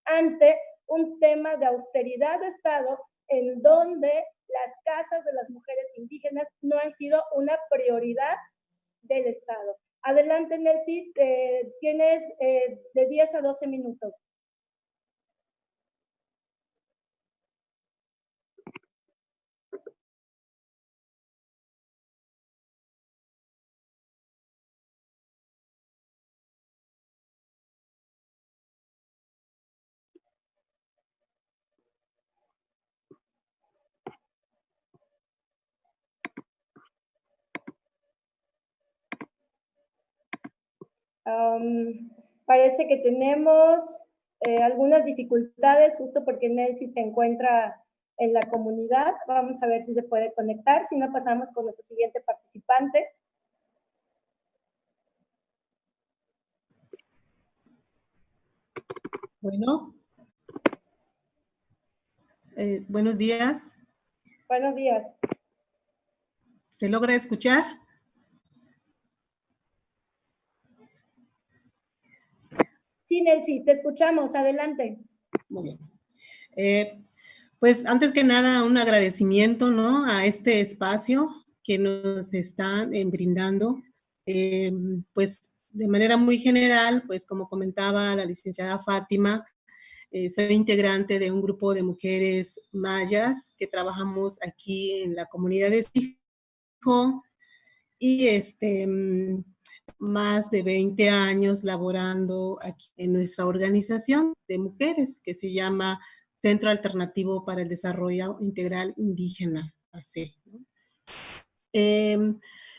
ante un tema de austeridad de Estado en donde las casas de las mujeres indígenas no han sido una prioridad del Estado. Adelante, Nelcy, tienes de 10 a 12 minutos. Parece que tenemos algunas dificultades justo porque Nelcy se encuentra en la comunidad. Vamos a ver si se puede conectar, si no pasamos con nuestro siguiente participante. Bueno, buenos días. Buenos días. ¿Se logra escuchar? Sí, Nelcy, te escuchamos. Adelante. Muy bien. Pues antes que nada, un agradecimiento, ¿no?, a este espacio que nos están brindando. Pues de manera muy general, pues como comentaba la licenciada Fátima, soy integrante de un grupo de mujeres mayas que trabajamos aquí en la comunidad de Sijó y más de 20 años laborando aquí en nuestra organización de mujeres que se llama Centro Alternativo para el Desarrollo Integral Indígena, AC, ¿no?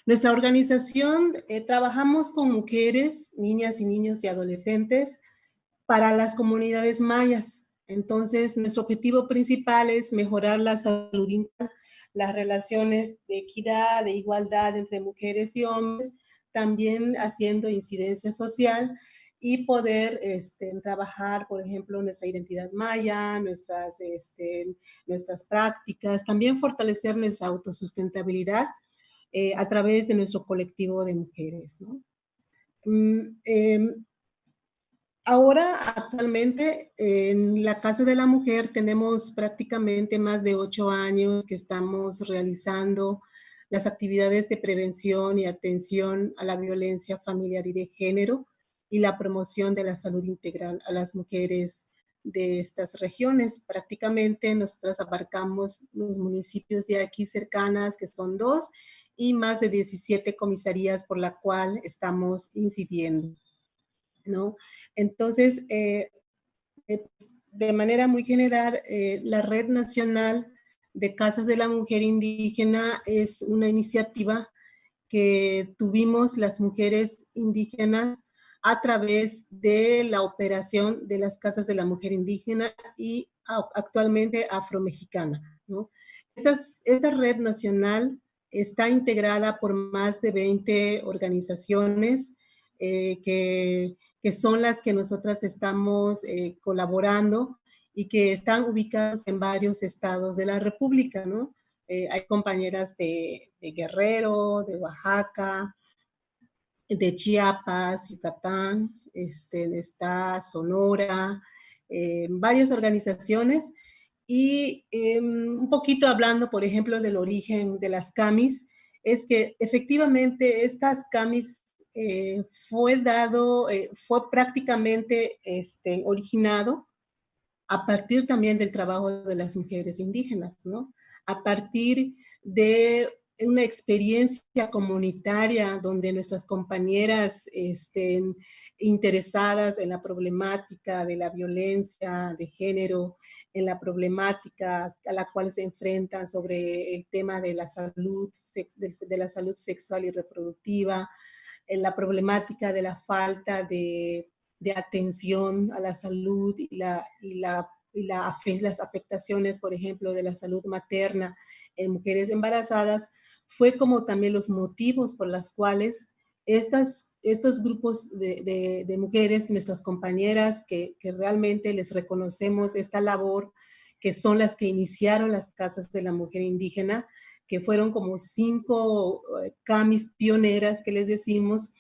Nuestra organización trabajamos con mujeres, niñas y niños y adolescentes para las comunidades mayas. Entonces, nuestro objetivo principal es mejorar la salud integral, las relaciones de equidad, de igualdad entre mujeres y hombres, también haciendo incidencia social y poder trabajar, por ejemplo, nuestra identidad maya, nuestras prácticas, también fortalecer nuestra autosustentabilidad a través de nuestro colectivo de mujeres, ¿no? Ahora, actualmente, en la Casa de la Mujer tenemos prácticamente más de 8 años que estamos realizando las actividades de prevención y atención a la violencia familiar y de género y la promoción de la salud integral a las mujeres de estas regiones. Prácticamente nosotras abarcamos los municipios de aquí cercanas, que son 2, y más de 17 comisarías por la cual estamos incidiendo, ¿no? Entonces, de manera muy general, la Red Nacional de Casas de la Mujer Indígena es una iniciativa que tuvimos las mujeres indígenas a través de la operación de las Casas de la Mujer Indígena y actualmente afromexicana, ¿no? Esta red nacional está integrada por más de 20 organizaciones que son las que nosotras estamos colaborando y que están ubicadas en varios estados de la República, ¿no? Hay compañeras de Guerrero, de Oaxaca, de Chiapas, Yucatán, está Sonora, varias organizaciones. Y un poquito hablando, por ejemplo, del origen de las camis, es que efectivamente estas camis fue prácticamente originado a partir también del trabajo de las mujeres indígenas, ¿no? A partir de una experiencia comunitaria donde nuestras compañeras estén interesadas en la problemática de la violencia de género, en la problemática a la cual se enfrentan sobre el tema de la salud sexual y reproductiva, en la problemática de la falta de atención a la salud y las afectaciones, por ejemplo, de la salud materna en mujeres embarazadas, fue como también los motivos por los cuales estos grupos de mujeres, nuestras compañeras, que realmente les reconocemos esta labor, que son las que iniciaron las Casas de la Mujer Indígena, que fueron como 5 camis pioneras que les decimos,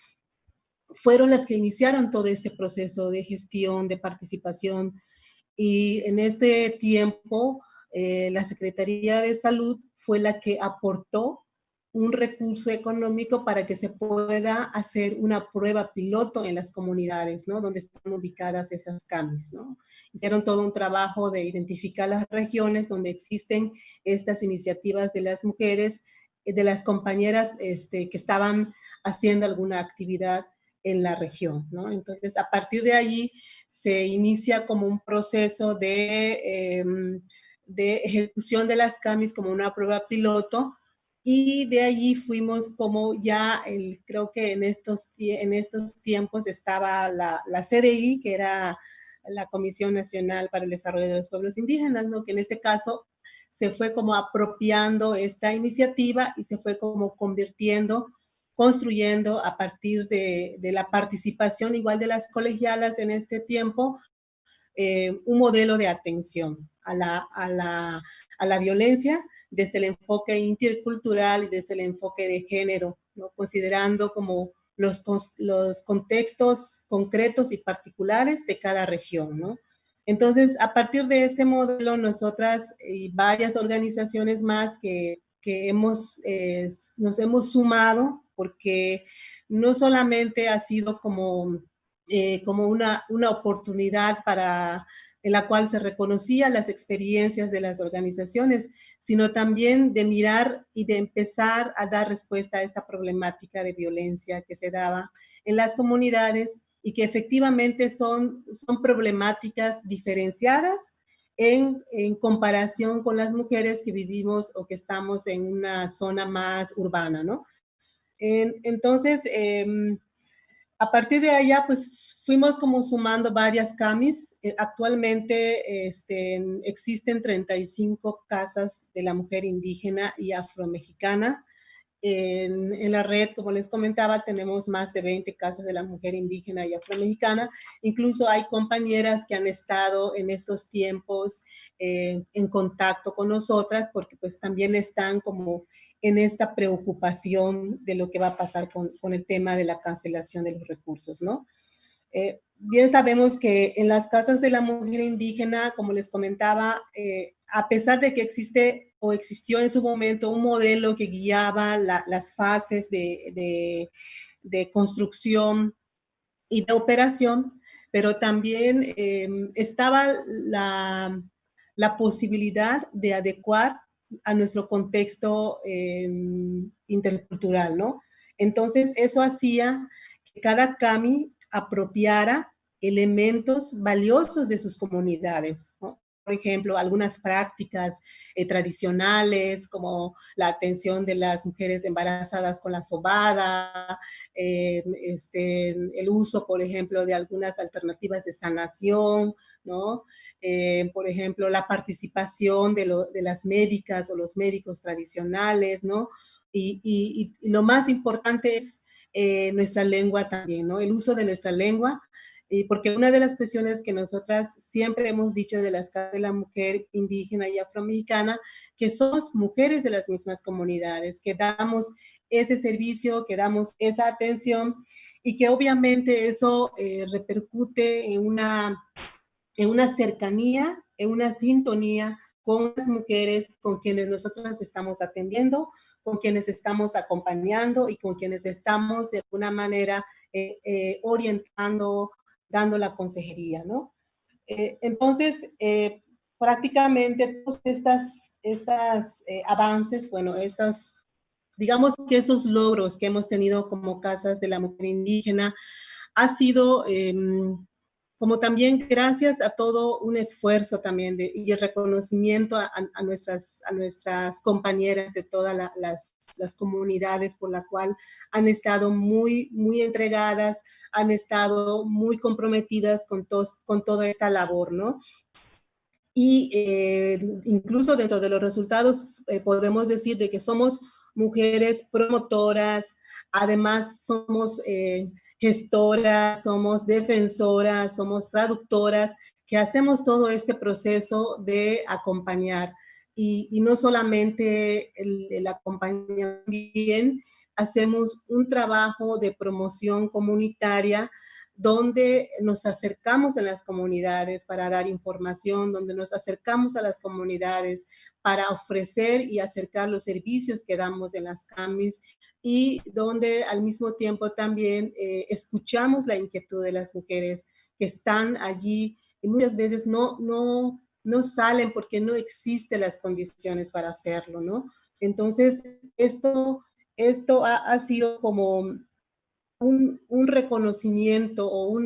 fueron las que iniciaron todo este proceso de gestión, de participación. Y en este tiempo, la Secretaría de Salud fue la que aportó un recurso económico para que se pueda hacer una prueba piloto en las comunidades, ¿no? Donde están ubicadas esas camis, ¿no? Hicieron todo un trabajo de identificar las regiones donde existen estas iniciativas de las mujeres, de las compañeras que estaban haciendo alguna actividad en la región, ¿no? Entonces, a partir de allí se inicia como un proceso de ejecución de las camis como una prueba piloto, y de allí fuimos como ya, creo que en estos tiempos estaba la CDI, que era la Comisión Nacional para el Desarrollo de los Pueblos Indígenas, ¿no? Que en este caso se fue como apropiando esta iniciativa y se fue como construyendo a partir de la participación igual de las colegialas en este tiempo, un modelo de atención a la violencia desde el enfoque intercultural y desde el enfoque de género, ¿no? Considerando como los contextos concretos y particulares de cada región, ¿no? Entonces, a partir de este modelo, nosotras y varias organizaciones más que nos hemos sumado, porque no solamente ha sido como una oportunidad en la cual se reconocían las experiencias de las organizaciones, sino también de mirar y de empezar a dar respuesta a esta problemática de violencia que se daba en las comunidades y que efectivamente son problemáticas diferenciadas en comparación con las mujeres que vivimos o que estamos en una zona más urbana, ¿no? Entonces, A partir de allá, pues fuimos como sumando varias CAMIs. Actualmente existen 35 casas de la mujer indígena y afromexicana. En la red, como les comentaba, tenemos más de 20 casas de la mujer indígena y afromexicana. Incluso hay compañeras que han estado en estos tiempos en contacto con nosotras porque pues también están como en esta preocupación de lo que va a pasar con el tema de la cancelación de los recursos, ¿no? Bien sabemos que en las casas de la mujer indígena, como les comentaba, a pesar de que existe o existió en su momento un modelo que guiaba las fases de construcción y de operación, pero también estaba la posibilidad de adecuar a nuestro contexto intercultural, ¿no? Entonces, eso hacía que cada CAMI apropiara elementos valiosos de sus comunidades, ¿no? Por ejemplo, algunas prácticas tradicionales, como la atención de las mujeres embarazadas con la sobada, el uso, por ejemplo, de algunas alternativas de sanación, ¿no? Por ejemplo, la participación de las médicas o los médicos tradicionales, ¿no? Y lo más importante es nuestra lengua también, ¿no? El uso de nuestra lengua, porque una de las cuestiones que nosotras siempre hemos dicho de las casas de la mujer indígena y afromexicana, que somos mujeres de las mismas comunidades, que damos ese servicio, que damos esa atención y que obviamente eso repercute en una cercanía, en una sintonía con las mujeres con quienes nosotros estamos atendiendo, con quienes estamos acompañando y con quienes estamos de alguna manera orientando, dando la consejería, ¿no? Entonces, prácticamente todos estos avances, bueno, digamos que estos logros que hemos tenido como casas de la mujer indígena ha sido como también gracias a todo un esfuerzo también y el reconocimiento a nuestras compañeras de todas las comunidades por la cual han estado muy, muy entregadas, han estado muy comprometidas con toda esta labor, ¿no? Y incluso dentro de los resultados podemos decir de que somos mujeres promotoras, además somos gestoras, somos defensoras, somos traductoras, que hacemos todo este proceso de acompañar. Y no solamente el acompañar bien, hacemos un trabajo de promoción comunitaria donde nos acercamos a las comunidades para dar información, donde nos acercamos a las comunidades para ofrecer y acercar los servicios que damos en las CAMIs y donde al mismo tiempo también escuchamos la inquietud de las mujeres que están allí y muchas veces no salen porque no existen las condiciones para hacerlo, ¿no? Entonces, esto ha sido como un reconocimiento o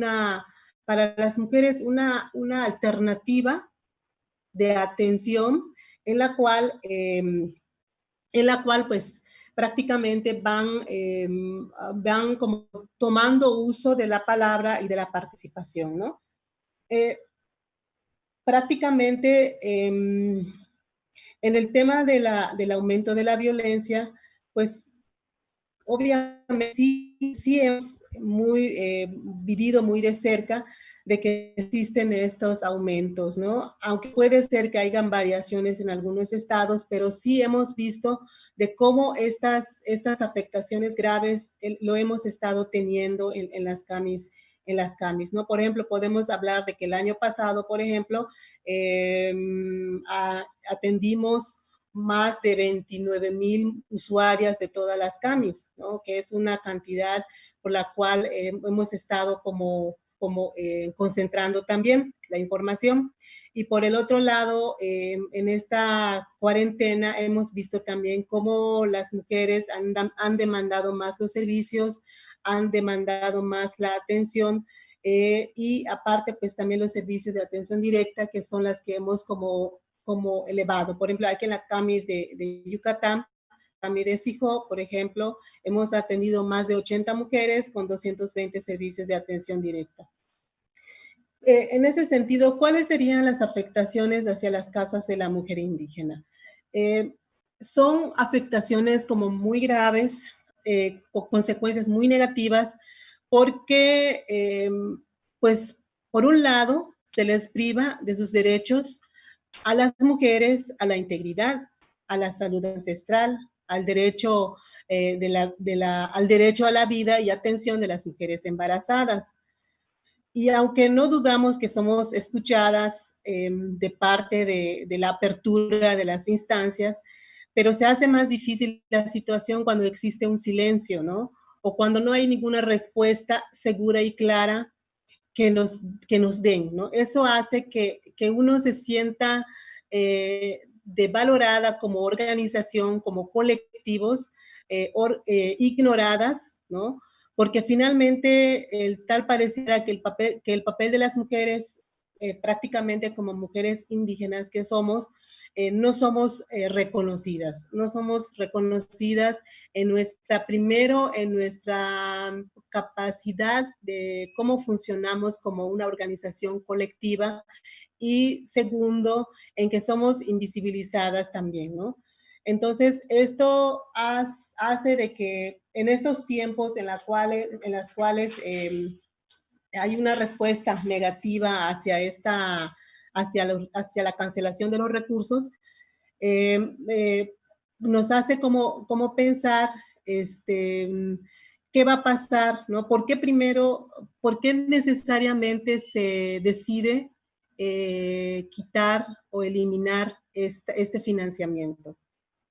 para las mujeres una alternativa de atención en la cual pues prácticamente van como tomando uso de la palabra y de la participación, ¿no? Prácticamente en el tema del aumento de la violencia, pues obviamente sí hemos vivido muy de cerca de que existen estos aumentos, ¿no? Aunque puede ser que hayan variaciones en algunos estados, pero sí hemos visto de cómo estas afectaciones graves lo hemos estado teniendo en las CAMIs, ¿no? Por ejemplo, podemos hablar de que el año pasado, por ejemplo, atendimos más de 29,000 usuarias de todas las CAMIs, ¿no? Que es una cantidad por la cual hemos estado como concentrando también la información. Y por el otro lado, en esta cuarentena hemos visto también cómo las mujeres han demandado más los servicios, han demandado más la atención y aparte pues también los servicios de atención directa que son las que hemos como elevado. Por ejemplo, aquí en la CAMI de Yucatán, CAMI de SIJO, por ejemplo, hemos atendido más de 80 mujeres con 220 servicios de atención directa. En ese sentido, ¿cuáles serían las afectaciones hacia las casas de la mujer indígena? Son afectaciones como muy graves, con consecuencias muy negativas, porque, pues, por un lado, se les priva de sus derechos a las mujeres, a la integridad, a la salud ancestral, al derecho, al derecho a la vida y atención de las mujeres embarazadas. Y aunque no dudamos que somos escuchadas de parte de la apertura de las instancias, pero se hace más difícil la situación cuando existe un silencio, ¿no? O cuando no hay ninguna respuesta segura y clara que nos den, ¿no? Eso hace que uno se sienta devalorada como organización, como colectivos, ignoradas, ¿no? Porque finalmente tal pareciera que el papel de las mujeres, prácticamente como mujeres indígenas que somos, no somos reconocidas, no somos reconocidas primero en nuestra capacidad de cómo funcionamos como una organización colectiva y segundo, en que somos invisibilizadas también, ¿no? Entonces, esto hace de que en estos tiempos en las cuales hay una respuesta negativa hacia la cancelación de los recursos, nos hace como pensar qué va a pasar, ¿no? ¿Por qué necesariamente se decide quitar o eliminar este financiamiento,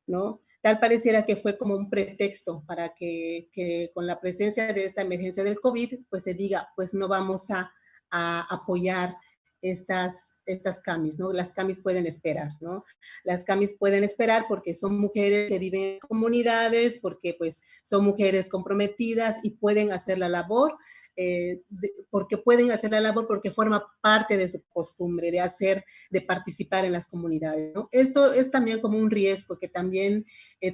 ¿no? Tal pareciera que fue como un pretexto para que con la presencia de esta emergencia del COVID, pues se diga, pues no vamos a apoyar estas CAMIs, ¿no? Las CAMIs pueden esperar, ¿no? Las CAMIs pueden esperar porque son mujeres que viven en comunidades, porque pues son mujeres comprometidas y pueden hacer la labor, porque forma parte de su costumbre de participar en las comunidades, ¿no? Esto es también como un riesgo que también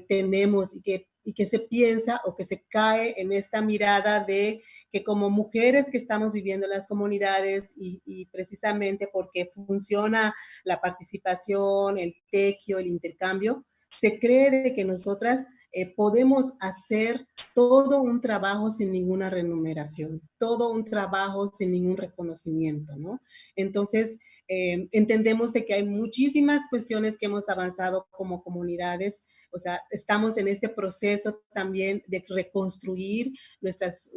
tenemos y que se piensa o que se cae en esta mirada de que como mujeres que estamos viviendo en las comunidades y precisamente porque funciona la participación, el tequio, el intercambio, se cree de que nosotras podemos hacer todo un trabajo sin ninguna remuneración, todo un trabajo sin ningún reconocimiento, ¿no? Entonces, entendemos de que hay muchísimas cuestiones que hemos avanzado como comunidades, o sea, estamos en este proceso también de reconstruir nuestros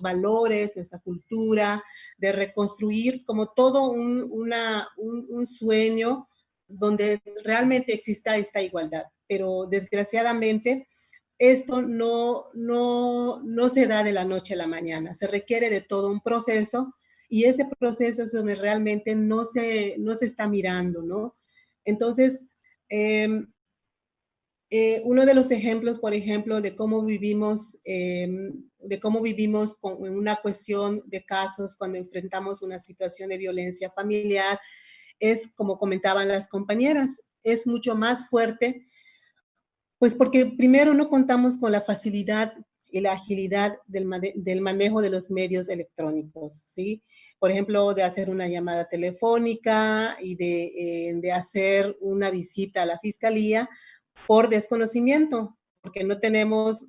valores, nuestra cultura, de reconstruir como todo un sueño donde realmente exista esta igualdad. Pero desgraciadamente esto no se da de la noche a la mañana, se requiere de todo un proceso y ese proceso es donde realmente no se está mirando, ¿no? Entonces, uno de los ejemplos, por ejemplo, de cómo vivimos con una cuestión de casos cuando enfrentamos una situación de violencia familiar, es, como comentaban las compañeras, es mucho más fuerte, pues porque primero no contamos con la facilidad y la agilidad del manejo de los medios electrónicos, ¿sí? Por ejemplo, de hacer una llamada telefónica y de hacer una visita a la fiscalía por desconocimiento, porque no tenemos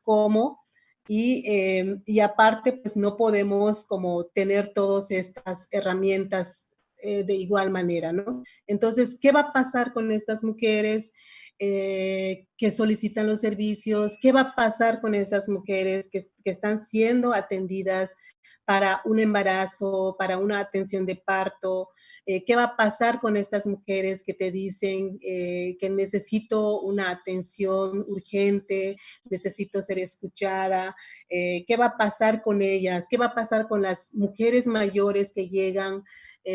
cómo y aparte, pues no podemos como tener todas estas herramientas de igual manera, ¿no? Entonces, ¿qué va a pasar con estas mujeres que solicitan los servicios? ¿Qué va a pasar con estas mujeres que están siendo atendidas para un embarazo, para una atención de parto? ¿Qué va a pasar con estas mujeres que te dicen que necesito una atención urgente, necesito ser escuchada? ¿Qué va a pasar con ellas? ¿Qué va a pasar con las mujeres mayores que llegan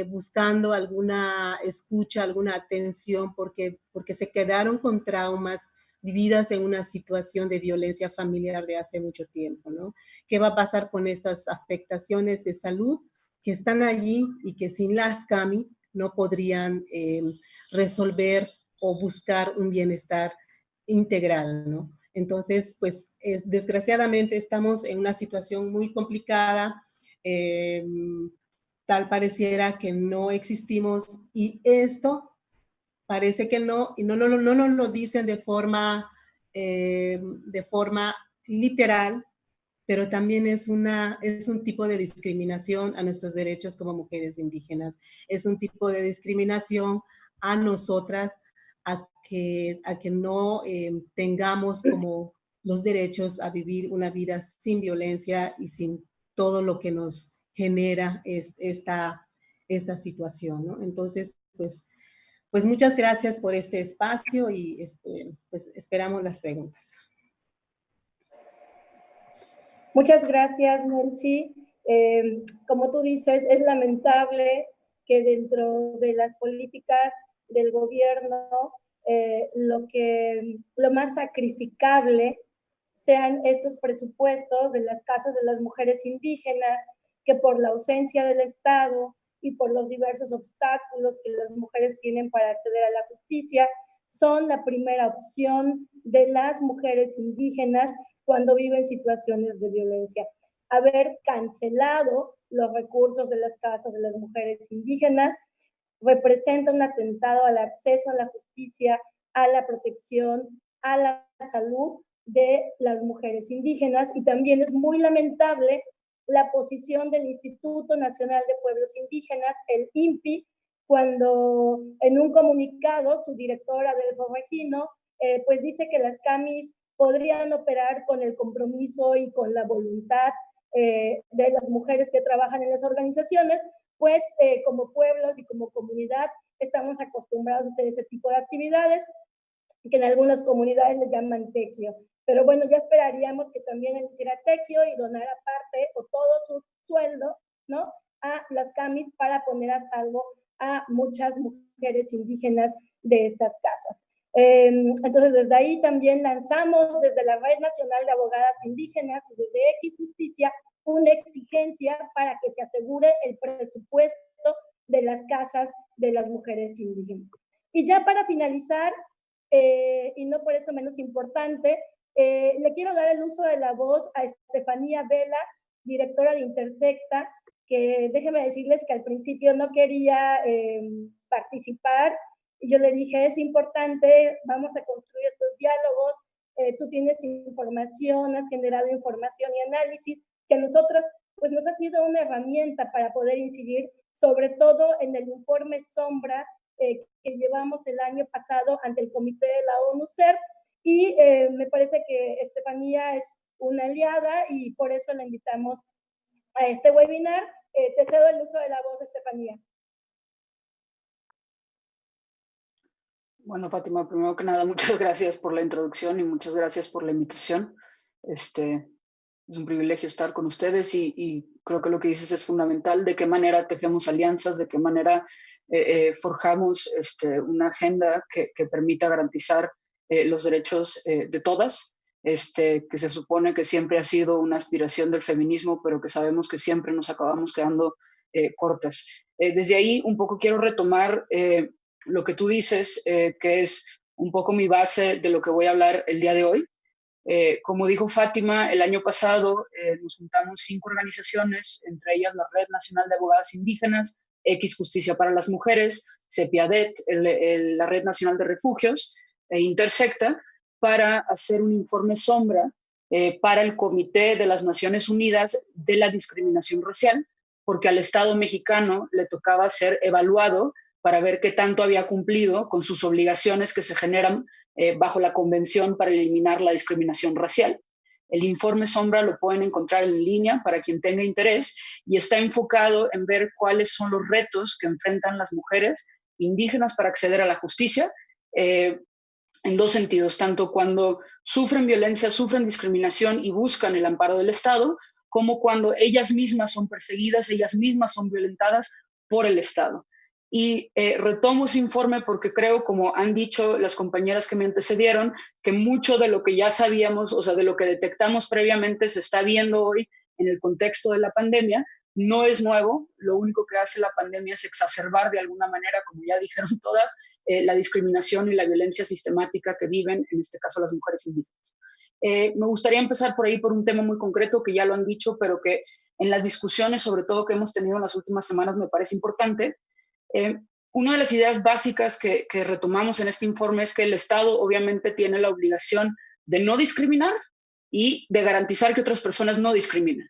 buscando alguna escucha, alguna atención porque se quedaron con traumas vividas en una situación de violencia familiar de hace mucho tiempo, ¿no? ¿Qué va a pasar con estas afectaciones de salud que están allí y que sin las CAMI no podrían resolver o buscar un bienestar integral, ¿no? Entonces, pues desgraciadamente estamos en una situación muy complicada, tal pareciera que no existimos y esto parece que no, y no nos lo dicen de forma literal, pero también es un tipo de discriminación a nuestros derechos como mujeres indígenas, es un tipo de discriminación a nosotras, a que no tengamos como los derechos a vivir una vida sin violencia y sin todo lo que nos genera esta situación, ¿no? Entonces, pues muchas gracias por este espacio y pues esperamos las preguntas. Muchas gracias, Nelcy. Como tú dices, es lamentable que dentro de las políticas del gobierno lo más sacrificable sean estos presupuestos de las casas de las mujeres indígenas, que por la ausencia del Estado y por los diversos obstáculos que las mujeres tienen para acceder a la justicia, son la primera opción de las mujeres indígenas cuando viven situaciones de violencia. Haber cancelado los recursos de las casas de las mujeres indígenas representa un atentado al acceso a la justicia, a la protección, a la salud de las mujeres indígenas, y también es muy lamentable la posición del Instituto Nacional de Pueblos Indígenas, el INPI, cuando en un comunicado su directora Adelfo Regino pues dice que las CAMIS podrían operar con el compromiso y con la voluntad de las mujeres que trabajan en las organizaciones, pues como pueblos y como comunidad estamos acostumbrados a hacer ese tipo de actividades, que en algunas comunidades le llaman tequio. Pero bueno, ya esperaríamos que también él hiciera tequio y donara parte o todo su sueldo, ¿no?, a las CAMIS para poner a salvo a muchas mujeres indígenas de estas casas. Entonces, desde ahí también lanzamos, desde la Red Nacional de Abogadas Indígenas, desde X Justicia, una exigencia para que se asegure el presupuesto de las casas de las mujeres indígenas. Y ya para finalizar, y no por eso menos importante, le quiero dar el uso de la voz a Estefanía Vela, directora de Intersecta, que déjenme decirles que al principio no quería participar, y yo le dije, es importante, vamos a construir estos diálogos, tú tienes información, has generado información y análisis, que a nosotros pues nos ha sido una herramienta para poder incidir, sobre todo en el informe Sombra que llevamos el año pasado ante el Comité de la ONU-CERT, y me parece que Estefanía es una aliada y por eso la invitamos a este webinar. Te cedo el uso de la voz, Estefanía. Bueno, Fátima, primero que nada, muchas gracias por la introducción y muchas gracias por la invitación. Es un privilegio estar con ustedes y creo que lo que dices es fundamental, de qué manera tejemos alianzas, de qué manera forjamos una agenda que permita garantizar los derechos de todas, que se supone que siempre ha sido una aspiración del feminismo, pero que sabemos que siempre nos acabamos quedando cortas. Desde ahí un poco quiero retomar lo que tú dices, que es un poco mi base de lo que voy a hablar el día de hoy. Como dijo Fátima, el año pasado nos juntamos 5 organizaciones, entre ellas la Red Nacional de Abogadas Indígenas, X Justicia para las Mujeres, CEPIADET, la Red Nacional de Refugios e Intersecta, para hacer un informe sombra para el Comité de las Naciones Unidas de la Discriminación Racial, porque al Estado mexicano le tocaba ser evaluado para ver qué tanto había cumplido con sus obligaciones que se generan bajo la Convención para eliminar la discriminación racial. El informe sombra lo pueden encontrar en línea para quien tenga interés y está enfocado en ver cuáles son los retos que enfrentan las mujeres indígenas para acceder a la justicia, en 2 sentidos, tanto cuando sufren violencia, sufren discriminación y buscan el amparo del Estado, como cuando ellas mismas son perseguidas, ellas mismas son violentadas por el Estado. Y retomo ese informe porque creo, como han dicho las compañeras que me antecedieron, que mucho de lo que ya sabíamos, o sea, de lo que detectamos previamente se está viendo hoy en el contexto de la pandemia, no es nuevo. Lo único que hace la pandemia es exacerbar de alguna manera, como ya dijeron todas, la discriminación y la violencia sistemática que viven, en este caso, las mujeres indígenas. Me gustaría empezar por ahí por un tema muy concreto que ya lo han dicho, pero que en las discusiones, sobre todo que hemos tenido en las últimas semanas, me parece importante. Una de las ideas básicas que retomamos en este informe es que el Estado obviamente tiene la obligación de no discriminar y de garantizar que otras personas no discriminen.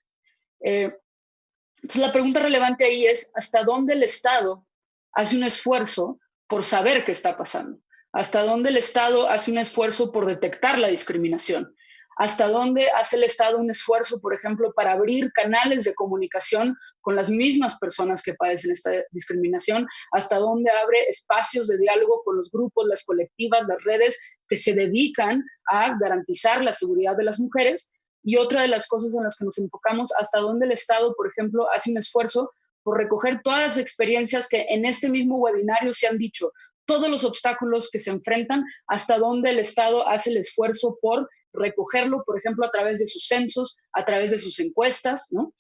Entonces la pregunta relevante ahí es ¿hasta dónde el Estado hace un esfuerzo por saber qué está pasando? ¿Hasta dónde el Estado hace un esfuerzo por detectar la discriminación? ¿Hasta dónde hace el Estado un esfuerzo, por ejemplo, para abrir canales de comunicación con las mismas personas que padecen esta discriminación? ¿Hasta dónde abre espacios de diálogo con los grupos, las colectivas, las redes que se dedican a garantizar la seguridad de las mujeres? Y otra de las cosas en las que nos enfocamos, hasta dónde el Estado, por ejemplo, hace un esfuerzo por recoger todas las experiencias que en este mismo webinario se han dicho, todos los obstáculos que se enfrentan, hasta dónde el Estado hace el esfuerzo por recogerlo, por ejemplo, a través de sus censos, a través de sus encuestas, ¿no?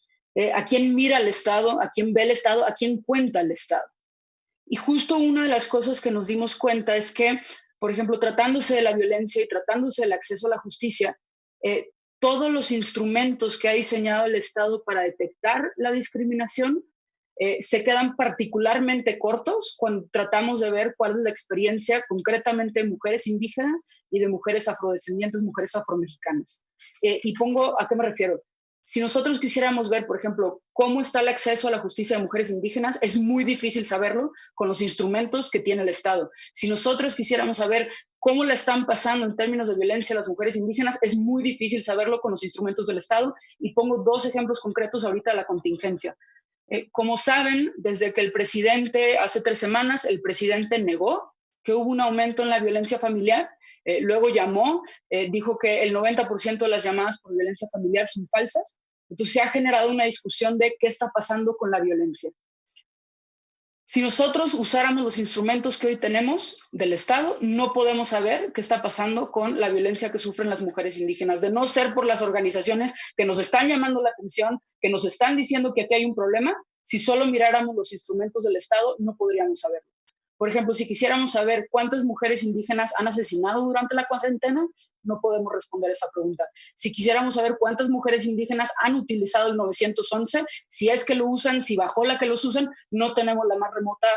¿A quién mira el Estado? ¿A quién ve el Estado? ¿A quién cuenta el Estado? Y justo una de las cosas que nos dimos cuenta es que, por ejemplo, tratándose de la violencia y tratándose del acceso a la justicia, todos los instrumentos que ha diseñado el Estado para detectar la discriminación se quedan particularmente cortos cuando tratamos de ver cuál es la experiencia concretamente de mujeres indígenas y de mujeres afrodescendientes, mujeres afromexicanas. Y pongo, ¿a qué me refiero? Si nosotros quisiéramos ver, por ejemplo, cómo está el acceso a la justicia de mujeres indígenas, es muy difícil saberlo con los instrumentos que tiene el Estado. Si nosotros quisiéramos saber cómo la están pasando en términos de violencia a las mujeres indígenas, es muy difícil saberlo con los instrumentos del Estado. Y pongo dos ejemplos concretos ahorita de la contingencia. Como saben, desde que el presidente, hace 3 semanas, el presidente negó que hubo un aumento en la violencia familiar, luego llamó, dijo que el 90% de las llamadas por violencia familiar son falsas. Entonces se ha generado una discusión de qué está pasando con la violencia. Si nosotros usáramos los instrumentos que hoy tenemos del Estado, no podemos saber qué está pasando con la violencia que sufren las mujeres indígenas, de no ser por las organizaciones que nos están llamando la atención, que nos están diciendo que aquí hay un problema. Si solo miráramos los instrumentos del Estado, no podríamos saberlo. Por ejemplo, si quisiéramos saber cuántas mujeres indígenas han asesinado durante la cuarentena, no podemos responder esa pregunta. Si quisiéramos saber cuántas mujeres indígenas han utilizado el 911, si es que lo usan, si bajó la que los usan, no tenemos la más remota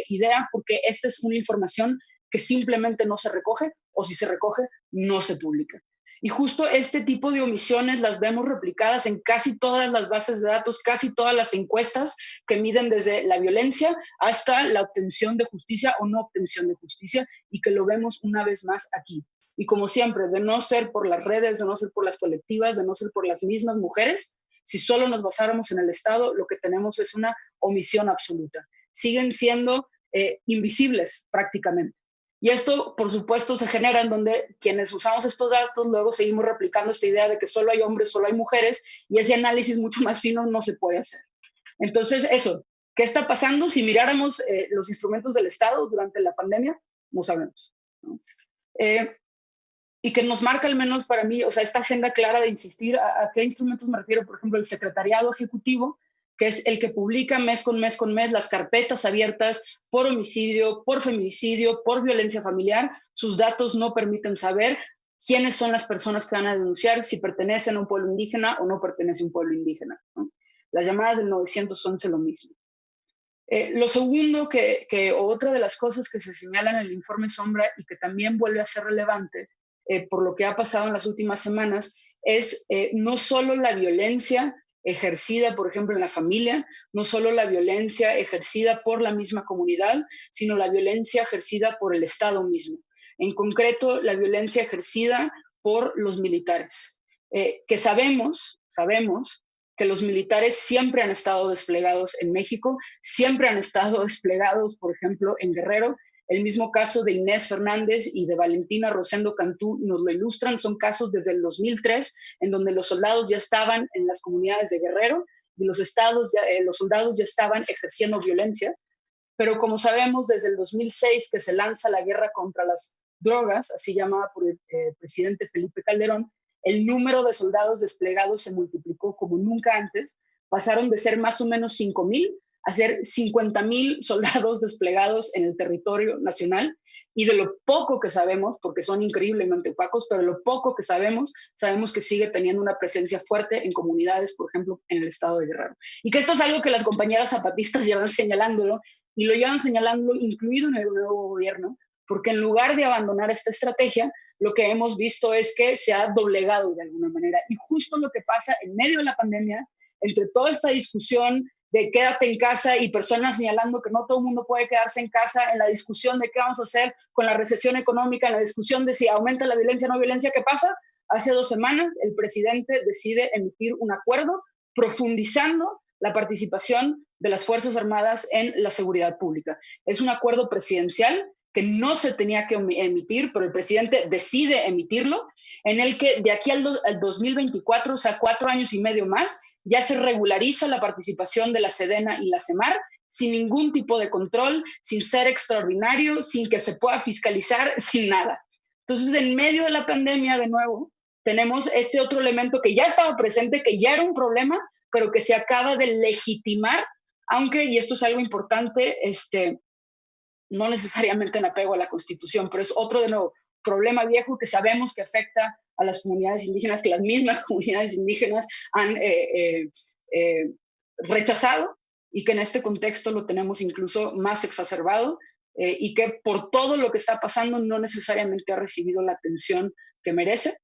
idea, porque esta es una información que simplemente no se recoge, o si se recoge, no se publica. Y justo este tipo de omisiones las vemos replicadas en casi todas las bases de datos, casi todas las encuestas que miden desde la violencia hasta la obtención de justicia o no obtención de justicia, y que lo vemos una vez más aquí. Y como siempre, de no ser por las redes, de no ser por las colectivas, de no ser por las mismas mujeres, si solo nos basáramos en el Estado, lo que tenemos es una omisión absoluta. Siguen siendo invisibles prácticamente. Y esto, por supuesto, se genera en donde quienes usamos estos datos luego seguimos replicando esta idea de que solo hay hombres, solo hay mujeres, y ese análisis mucho más fino no se puede hacer. Entonces, eso, ¿qué está pasando? Si miráramos los instrumentos del Estado durante la pandemia, no sabemos, ¿no? Y que nos marca al menos para mí, o sea, esta agenda clara de insistir a qué instrumentos me refiero, por ejemplo, el Secretariado Ejecutivo, que es el que publica mes con mes las carpetas abiertas por homicidio, por feminicidio, por violencia familiar. Sus datos no permiten saber quiénes son las personas que van a denunciar, si pertenecen a un pueblo indígena o no pertenecen a un pueblo indígena, ¿no? Las llamadas del 911 lo mismo. Lo segundo, otra de las cosas que se señalan en el informe Sombra y que también vuelve a ser relevante por lo que ha pasado en las últimas semanas, es no solo la violencia ejercida, por ejemplo, en la familia, no solo la violencia ejercida por la misma comunidad, sino la violencia ejercida por el Estado mismo. En concreto, la violencia ejercida por los militares, que sabemos que los militares siempre han estado desplegados en México, siempre han estado desplegados, por ejemplo, en Guerrero. El mismo caso de Inés Fernández y de Valentina Rosendo Cantú nos lo ilustran. Son casos desde el 2003 en donde los soldados ya estaban en las comunidades de Guerrero y los soldados ya estaban ejerciendo violencia. Pero como sabemos, desde el 2006 que se lanza la guerra contra las drogas, así llamada por el presidente Felipe Calderón, el número de soldados desplegados se multiplicó como nunca antes, pasaron de ser más o menos 5,000 a ser 50,000 soldados desplegados en el territorio nacional. Y de lo poco que sabemos, porque son increíblemente opacos, pero de lo poco que sabemos que sigue teniendo una presencia fuerte en comunidades, por ejemplo, en el estado de Guerrero. Y que esto es algo que las compañeras zapatistas llevan señalándolo, y lo llevan señalándolo incluido en el nuevo gobierno, porque en lugar de abandonar esta estrategia, lo que hemos visto es que se ha doblegado de alguna manera. Y justo lo que pasa en medio de la pandemia, entre toda esta discusión de quédate en casa y personas señalando que no todo el mundo puede quedarse en casa, en la discusión de qué vamos a hacer con la recesión económica, en la discusión de si aumenta la violencia o no violencia, ¿qué pasa? Hace 2 semanas el presidente decide emitir un acuerdo profundizando la participación de las Fuerzas Armadas en la seguridad pública. Es un acuerdo presidencial que no se tenía que emitir, pero el presidente decide emitirlo, en el que de aquí al 2024, o sea, 4 años y medio más, ya se regulariza la participación de la Sedena y la Semar sin ningún tipo de control, sin ser extraordinario, sin que se pueda fiscalizar, sin nada. Entonces, en medio de la pandemia, de nuevo, tenemos este otro elemento que ya estaba presente, que ya era un problema, pero que se acaba de legitimar, aunque, y esto es algo importante, no necesariamente en apego a la Constitución, pero es otro, de nuevo, problema viejo que sabemos que afecta a las comunidades indígenas, que las mismas comunidades indígenas han rechazado, y que en este contexto lo tenemos incluso más exacerbado, y que por todo lo que está pasando no necesariamente ha recibido la atención que merece.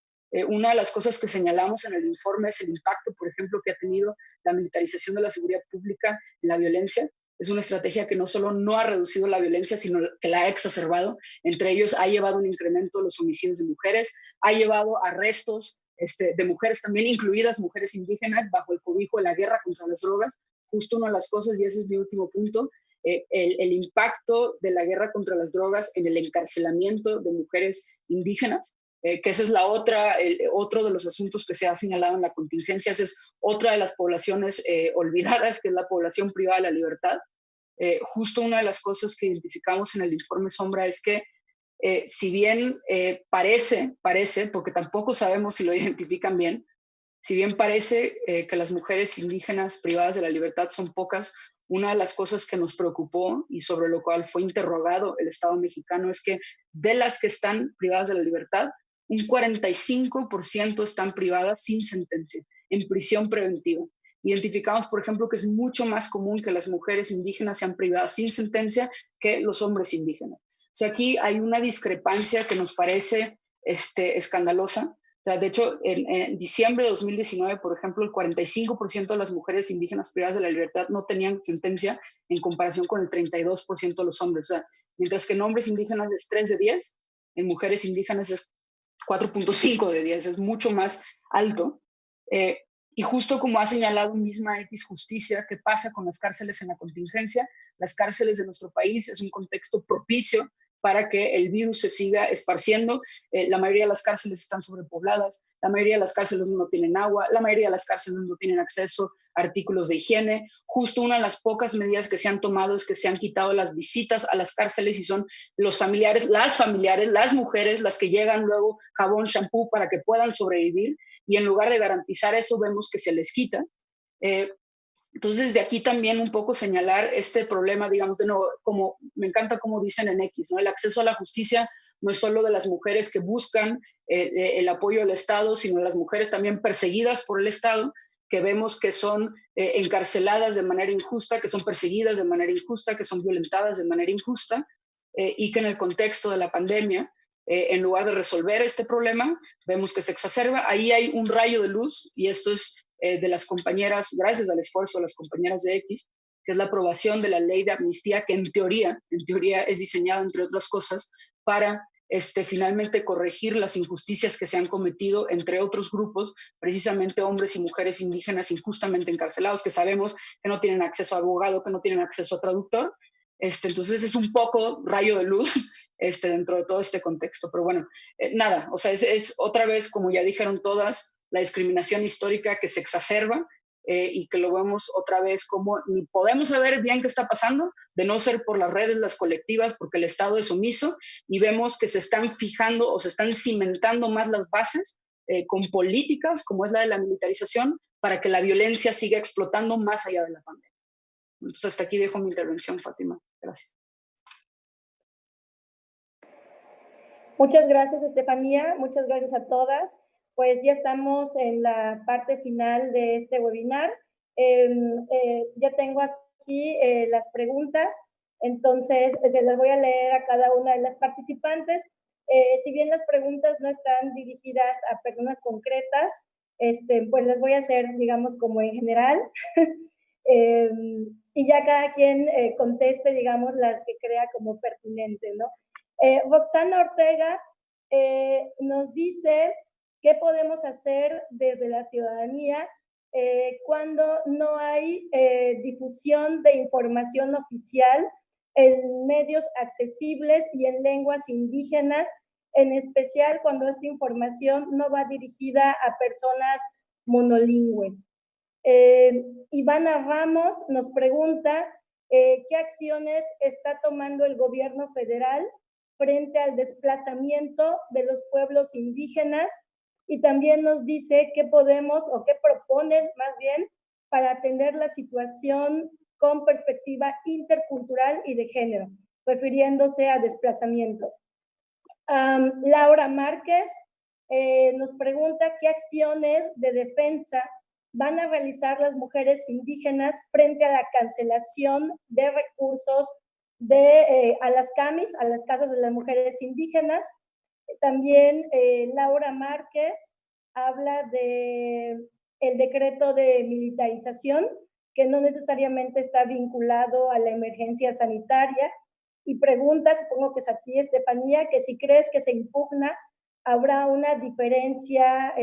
Una de las cosas que señalamos en el informe es el impacto, por ejemplo, que ha tenido la militarización de la seguridad pública en la violencia. Es una estrategia que no solo no ha reducido la violencia, sino que la ha exacerbado. Entre ellos ha llevado un incremento de los homicidios de mujeres, ha llevado arrestos de mujeres también, incluidas mujeres indígenas, bajo el cobijo de la guerra contra las drogas. Justo una de las cosas, y ese es mi último punto, el impacto de la guerra contra las drogas en el encarcelamiento de mujeres indígenas, que esa es otro de los asuntos que se ha señalado en la contingencia. Esa es otra de las poblaciones olvidadas, que es la población privada de la libertad. Justo una de las cosas que identificamos en el informe Sombra es que si bien parece, porque tampoco sabemos si lo identifican bien, si bien parece que las mujeres indígenas privadas de la libertad son pocas, una de las cosas que nos preocupó y sobre lo cual fue interrogado el Estado mexicano es que de las que están privadas de la libertad, un 45% están privadas sin sentencia, en prisión preventiva. Identificamos, por ejemplo, que es mucho más común que las mujeres indígenas sean privadas sin sentencia que los hombres indígenas. O sea, aquí hay una discrepancia que nos parece escandalosa. O sea, de hecho, en diciembre de 2019, por ejemplo, el 45% de las mujeres indígenas privadas de la libertad no tenían sentencia en comparación con el 32% de los hombres. O sea, mientras que en hombres indígenas es 3 de 10, en mujeres indígenas es 4.5 de 10, es mucho más alto. Y justo como ha señalado misma X Justicia, ¿qué pasa con las cárceles en la contingencia? Las cárceles de nuestro país es un contexto propicio para que el virus se siga esparciendo. La mayoría de las cárceles están sobrepobladas, la mayoría de las cárceles no tienen agua, la mayoría de las cárceles no tienen acceso a artículos de higiene. Justo una de las pocas medidas que se han tomado es que se han quitado las visitas a las cárceles y son los familiares, las mujeres, las que llegan luego jabón, shampoo para que puedan sobrevivir, y en lugar de garantizar eso vemos que se les quita. Entonces, desde aquí también un poco señalar este problema, digamos, de nuevo, como me encanta como dicen en X, ¿no? El acceso a la justicia no es solo de las mujeres que buscan el apoyo del Estado, sino de las mujeres también perseguidas por el Estado, que vemos que son encarceladas de manera injusta, que son perseguidas de manera injusta, que son violentadas de manera injusta, y que en el contexto de la pandemia, en lugar de resolver este problema, vemos que se exacerba. Ahí hay un rayo de luz, y esto es de las compañeras, gracias al esfuerzo de las compañeras de X, que es la aprobación de la ley de amnistía, que en teoría es diseñada, entre otras cosas, para finalmente corregir las injusticias que se han cometido entre otros grupos, precisamente hombres y mujeres indígenas injustamente encarcelados, que sabemos que no tienen acceso a abogado, que no tienen acceso a traductor. Entonces es un poco rayo de luz dentro de todo este contexto. Pero bueno, nada, o sea, es otra vez, como ya dijeron todas, la discriminación histórica que se exacerba, y que lo vemos otra vez como ni podemos saber bien qué está pasando, de no ser por las redes, las colectivas, porque el Estado es omiso, y vemos que se están fijando o se están cimentando más las bases con políticas como es la de la militarización, para que la violencia siga explotando más allá de la pandemia. Entonces, hasta aquí dejo mi intervención, Fátima. Gracias. Muchas gracias, Estefanía. Muchas gracias a todas. Pues ya estamos en la parte final de este webinar. Ya tengo aquí las preguntas, entonces se las voy a leer a cada una de las participantes. Si bien las preguntas no están dirigidas a personas concretas, pues las voy a hacer, digamos, como en general. Y ya cada quien conteste, digamos, las que crea como pertinente, ¿no? Roxana Ortega nos dice qué podemos hacer desde la ciudadanía cuando no hay difusión de información oficial en medios accesibles y en lenguas indígenas, en especial cuando esta información no va dirigida a personas monolingües. Ivana Ramos nos pregunta qué acciones está tomando el gobierno federal frente al desplazamiento de los pueblos indígenas, y también nos dice qué podemos o qué proponen más bien para atender la situación con perspectiva intercultural y de género, refiriéndose a desplazamiento. Laura Márquez nos pregunta qué acciones de defensa van a realizar las mujeres indígenas frente a la cancelación de recursos a las CAMIS, a las casas de las mujeres indígenas. También Laura Márquez habla de el decreto de militarización, que no necesariamente está vinculado a la emergencia sanitaria, y pregunta, supongo que es a ti, Estefanía, que si crees que se impugna, habrá una diferencia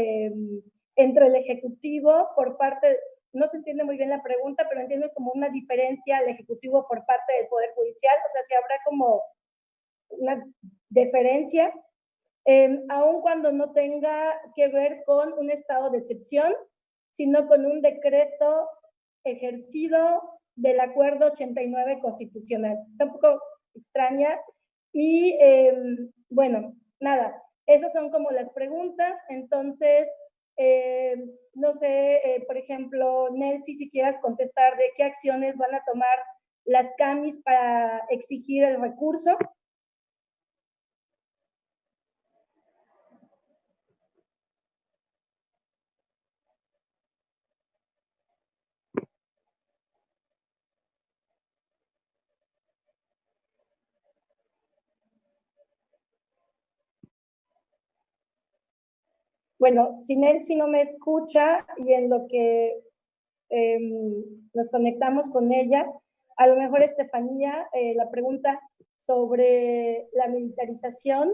entre el Ejecutivo por parte, no se entiende muy bien la pregunta, pero entiendo como una diferencia al Ejecutivo por parte del Poder Judicial, o sea, si habrá como una diferencia, aun cuando no tenga que ver con un estado de excepción, sino con un decreto ejercido del Acuerdo 89 constitucional. Está un poco extraña. Y bueno, nada, esas son como las preguntas. Entonces, no sé, por ejemplo, Nelcy, si quieras contestar de qué acciones van a tomar las CAMIS para exigir el recurso. Bueno, si Nelcy no me escucha y en lo que nos conectamos con ella, a lo mejor Estefanía, la pregunta sobre la militarización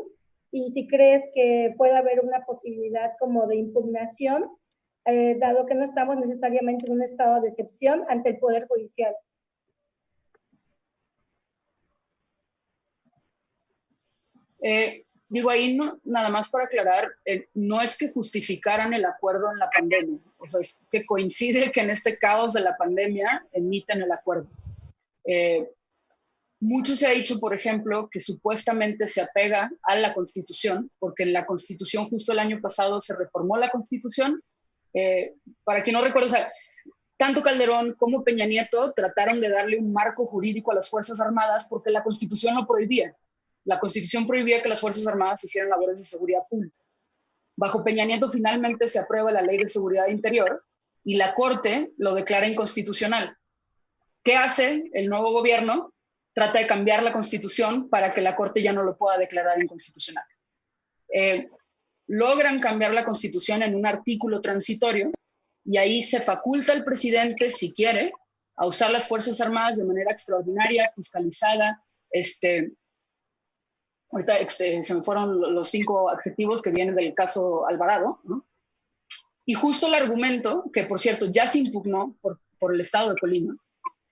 y si crees que puede haber una posibilidad como de impugnación, dado que no estamos necesariamente en un estado de excepción ante el Poder Judicial. Digo ahí, no, nada más para aclarar, no es que justificaran el acuerdo en la pandemia, o sea, es que coincide que en este caos de la pandemia emiten el acuerdo. Mucho se ha dicho, por ejemplo, que supuestamente se apega a la Constitución, porque en la Constitución justo el año pasado se reformó la Constitución. Para quien no recuerda, o sea, tanto Calderón como Peña Nieto trataron de darle un marco jurídico a las Fuerzas Armadas porque la Constitución lo prohibía. La Constitución prohibía que las Fuerzas Armadas hicieran labores de seguridad pública. Bajo Peña Nieto finalmente se aprueba la Ley de Seguridad Interior y la Corte lo declara inconstitucional. ¿Qué hace el nuevo gobierno? Trata de cambiar la Constitución para que la Corte ya no lo pueda declarar inconstitucional. Logran cambiar la Constitución en un artículo transitorio y ahí se faculta al presidente, si quiere, a usar las Fuerzas Armadas de manera extraordinaria, fiscalizada, ahorita se me fueron los 5 adjetivos que vienen del caso Alvarado, ¿no? Y justo el argumento, que por cierto ya se impugnó por el Estado de Colima,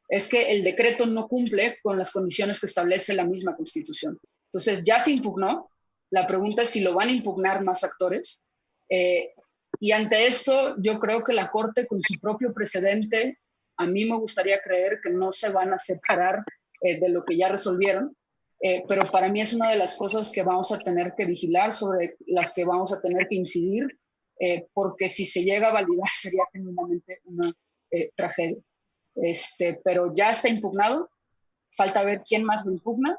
es que el decreto no cumple con las condiciones que establece la misma Constitución. Entonces ya se impugnó, la pregunta es si lo van a impugnar más actores, y ante esto yo creo que la Corte con su propio precedente, a mí me gustaría creer que no se van a separar de lo que ya resolvieron, pero para mí es una de las cosas que vamos a tener que vigilar, sobre las que vamos a tener que incidir, porque si se llega a validar sería genuinamente una tragedia. Pero ya está impugnado, falta ver quién más lo impugna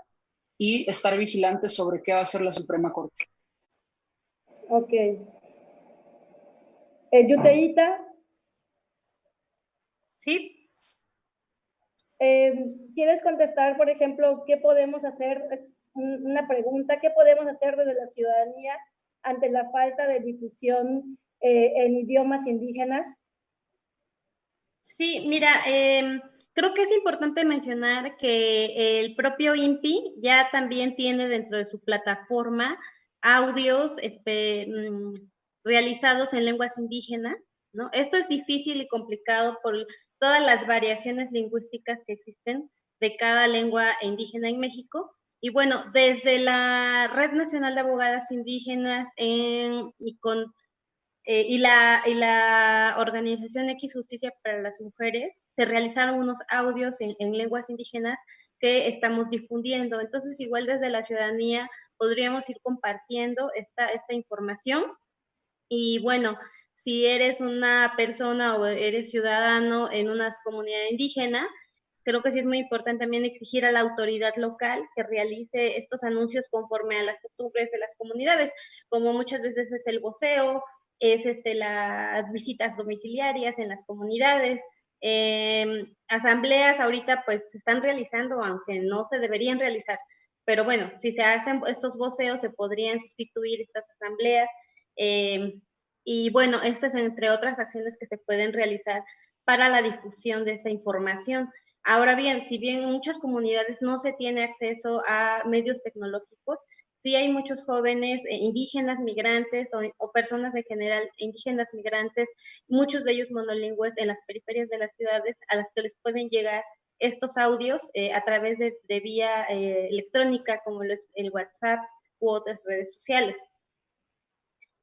y estar vigilantes sobre qué va a hacer la Suprema Corte. Ok. Yuteíta. Sí. ¿Quieres contestar, por ejemplo, qué podemos hacer? Es una pregunta, ¿qué podemos hacer desde la ciudadanía ante la falta de difusión en idiomas indígenas? Sí, mira, creo que es importante mencionar que el propio INPI ya también tiene dentro de su plataforma audios realizados en lenguas indígenas, ¿no? Esto es difícil y complicado por todas las variaciones lingüísticas que existen de cada lengua indígena en México. Y bueno, desde la Red Nacional de Abogadas Indígenas y la organización X Justicia para las Mujeres, se realizaron unos audios en lenguas indígenas que estamos difundiendo. Entonces, igual desde la ciudadanía podríamos ir compartiendo esta información. Y bueno, si eres una persona o eres ciudadano en una comunidad indígena, creo que sí es muy importante también exigir a la autoridad local que realice estos anuncios conforme a las costumbres de las comunidades, como muchas veces es el voceo, es las visitas domiciliarias en las comunidades, asambleas ahorita pues se están realizando, aunque no se deberían realizar, pero bueno, si se hacen estos voceos se podrían sustituir estas asambleas, y bueno, estas entre otras acciones que se pueden realizar para la difusión de esta información. Ahora bien, si bien en muchas comunidades no se tiene acceso a medios tecnológicos, sí hay muchos jóvenes indígenas, migrantes o personas en general indígenas, migrantes, muchos de ellos monolingües en las periferias de las ciudades a las que les pueden llegar estos audios a través de vía electrónica como lo es el WhatsApp u otras redes sociales.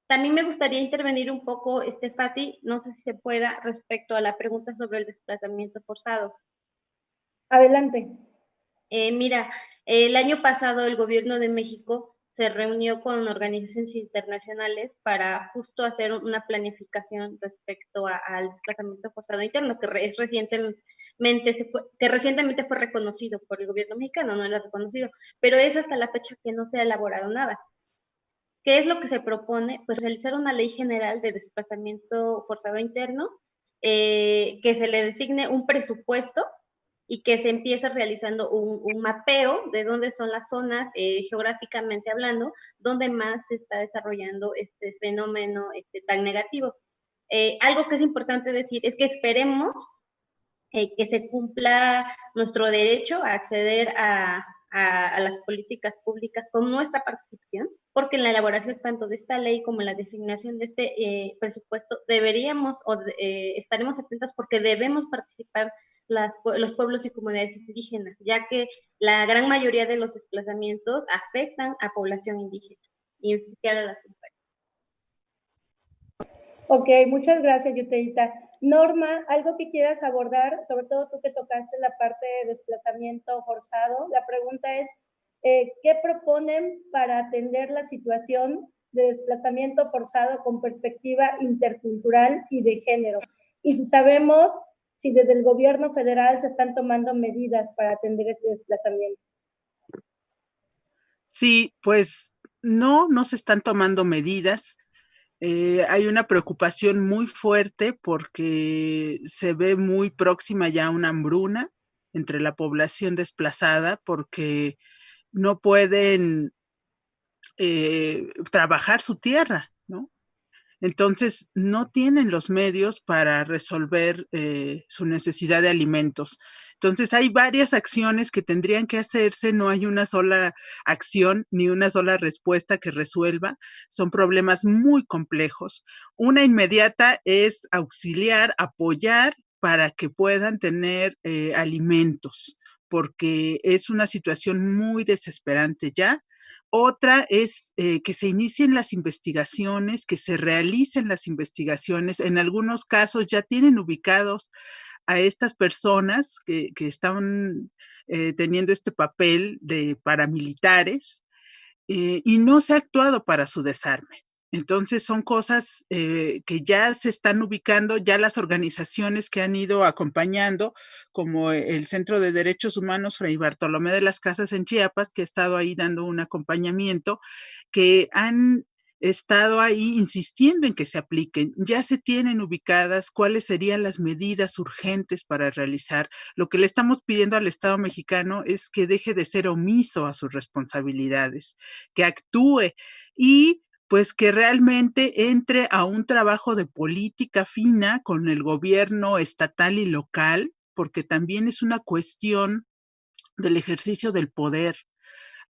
También me gustaría intervenir un poco, Fati, no sé si se pueda, respecto a la pregunta sobre el desplazamiento forzado. Adelante. Mira, el año pasado el gobierno de México se reunió con organizaciones internacionales para justo hacer una planificación respecto al desplazamiento forzado interno, que recientemente fue reconocido por el gobierno mexicano, no lo ha reconocido, pero es hasta la fecha que no se ha elaborado nada. ¿Qué es lo que se propone? Pues realizar una ley general de desplazamiento forzado interno, que se le designe un presupuesto y que se empiece realizando un mapeo de dónde son las zonas, geográficamente hablando, donde más se está desarrollando este fenómeno tan negativo. Algo que es importante decir es que esperemos que se cumpla nuestro derecho a acceder a las políticas públicas con nuestra participación, porque en la elaboración tanto de esta ley como en la designación de este presupuesto deberíamos estaremos atentos porque debemos participar los pueblos y comunidades indígenas, ya que la gran mayoría de los desplazamientos afectan a población indígena, y en especial a las mujeres. Ok, muchas gracias, Yuteíta. Norma, algo que quieras abordar, sobre todo tú que tocaste la parte de desplazamiento forzado. La pregunta es, ¿qué proponen para atender la situación de desplazamiento forzado con perspectiva intercultural y de género? Y si sabemos si desde el gobierno federal se están tomando medidas para atender este desplazamiento. Sí, pues no se están tomando medidas. Hay una preocupación muy fuerte porque se ve muy próxima ya una hambruna entre la población desplazada porque no pueden trabajar su tierra, ¿no? Entonces, no tienen los medios para resolver su necesidad de alimentos. Entonces, hay varias acciones que tendrían que hacerse, no hay una sola acción ni una sola respuesta que resuelva. Son problemas muy complejos. Una inmediata es auxiliar, apoyar para que puedan tener alimentos, porque es una situación muy desesperante ya. Otra es que se inicien las investigaciones, que se realicen las investigaciones. En algunos casos ya tienen ubicados a estas personas que están teniendo este papel de paramilitares y no se ha actuado para su desarme. Entonces son cosas que ya se están ubicando, ya las organizaciones que han ido acompañando, como el Centro de Derechos Humanos Fray Bartolomé de las Casas en Chiapas, que ha estado ahí dando un acompañamiento, que han estado ahí insistiendo en que se apliquen. Ya se tienen ubicadas cuáles serían las medidas urgentes para realizar. Lo que le estamos pidiendo al Estado mexicano es que deje de ser omiso a sus responsabilidades, que actúe y pues que realmente entre a un trabajo de política fina con el gobierno estatal y local, porque también es una cuestión del ejercicio del poder.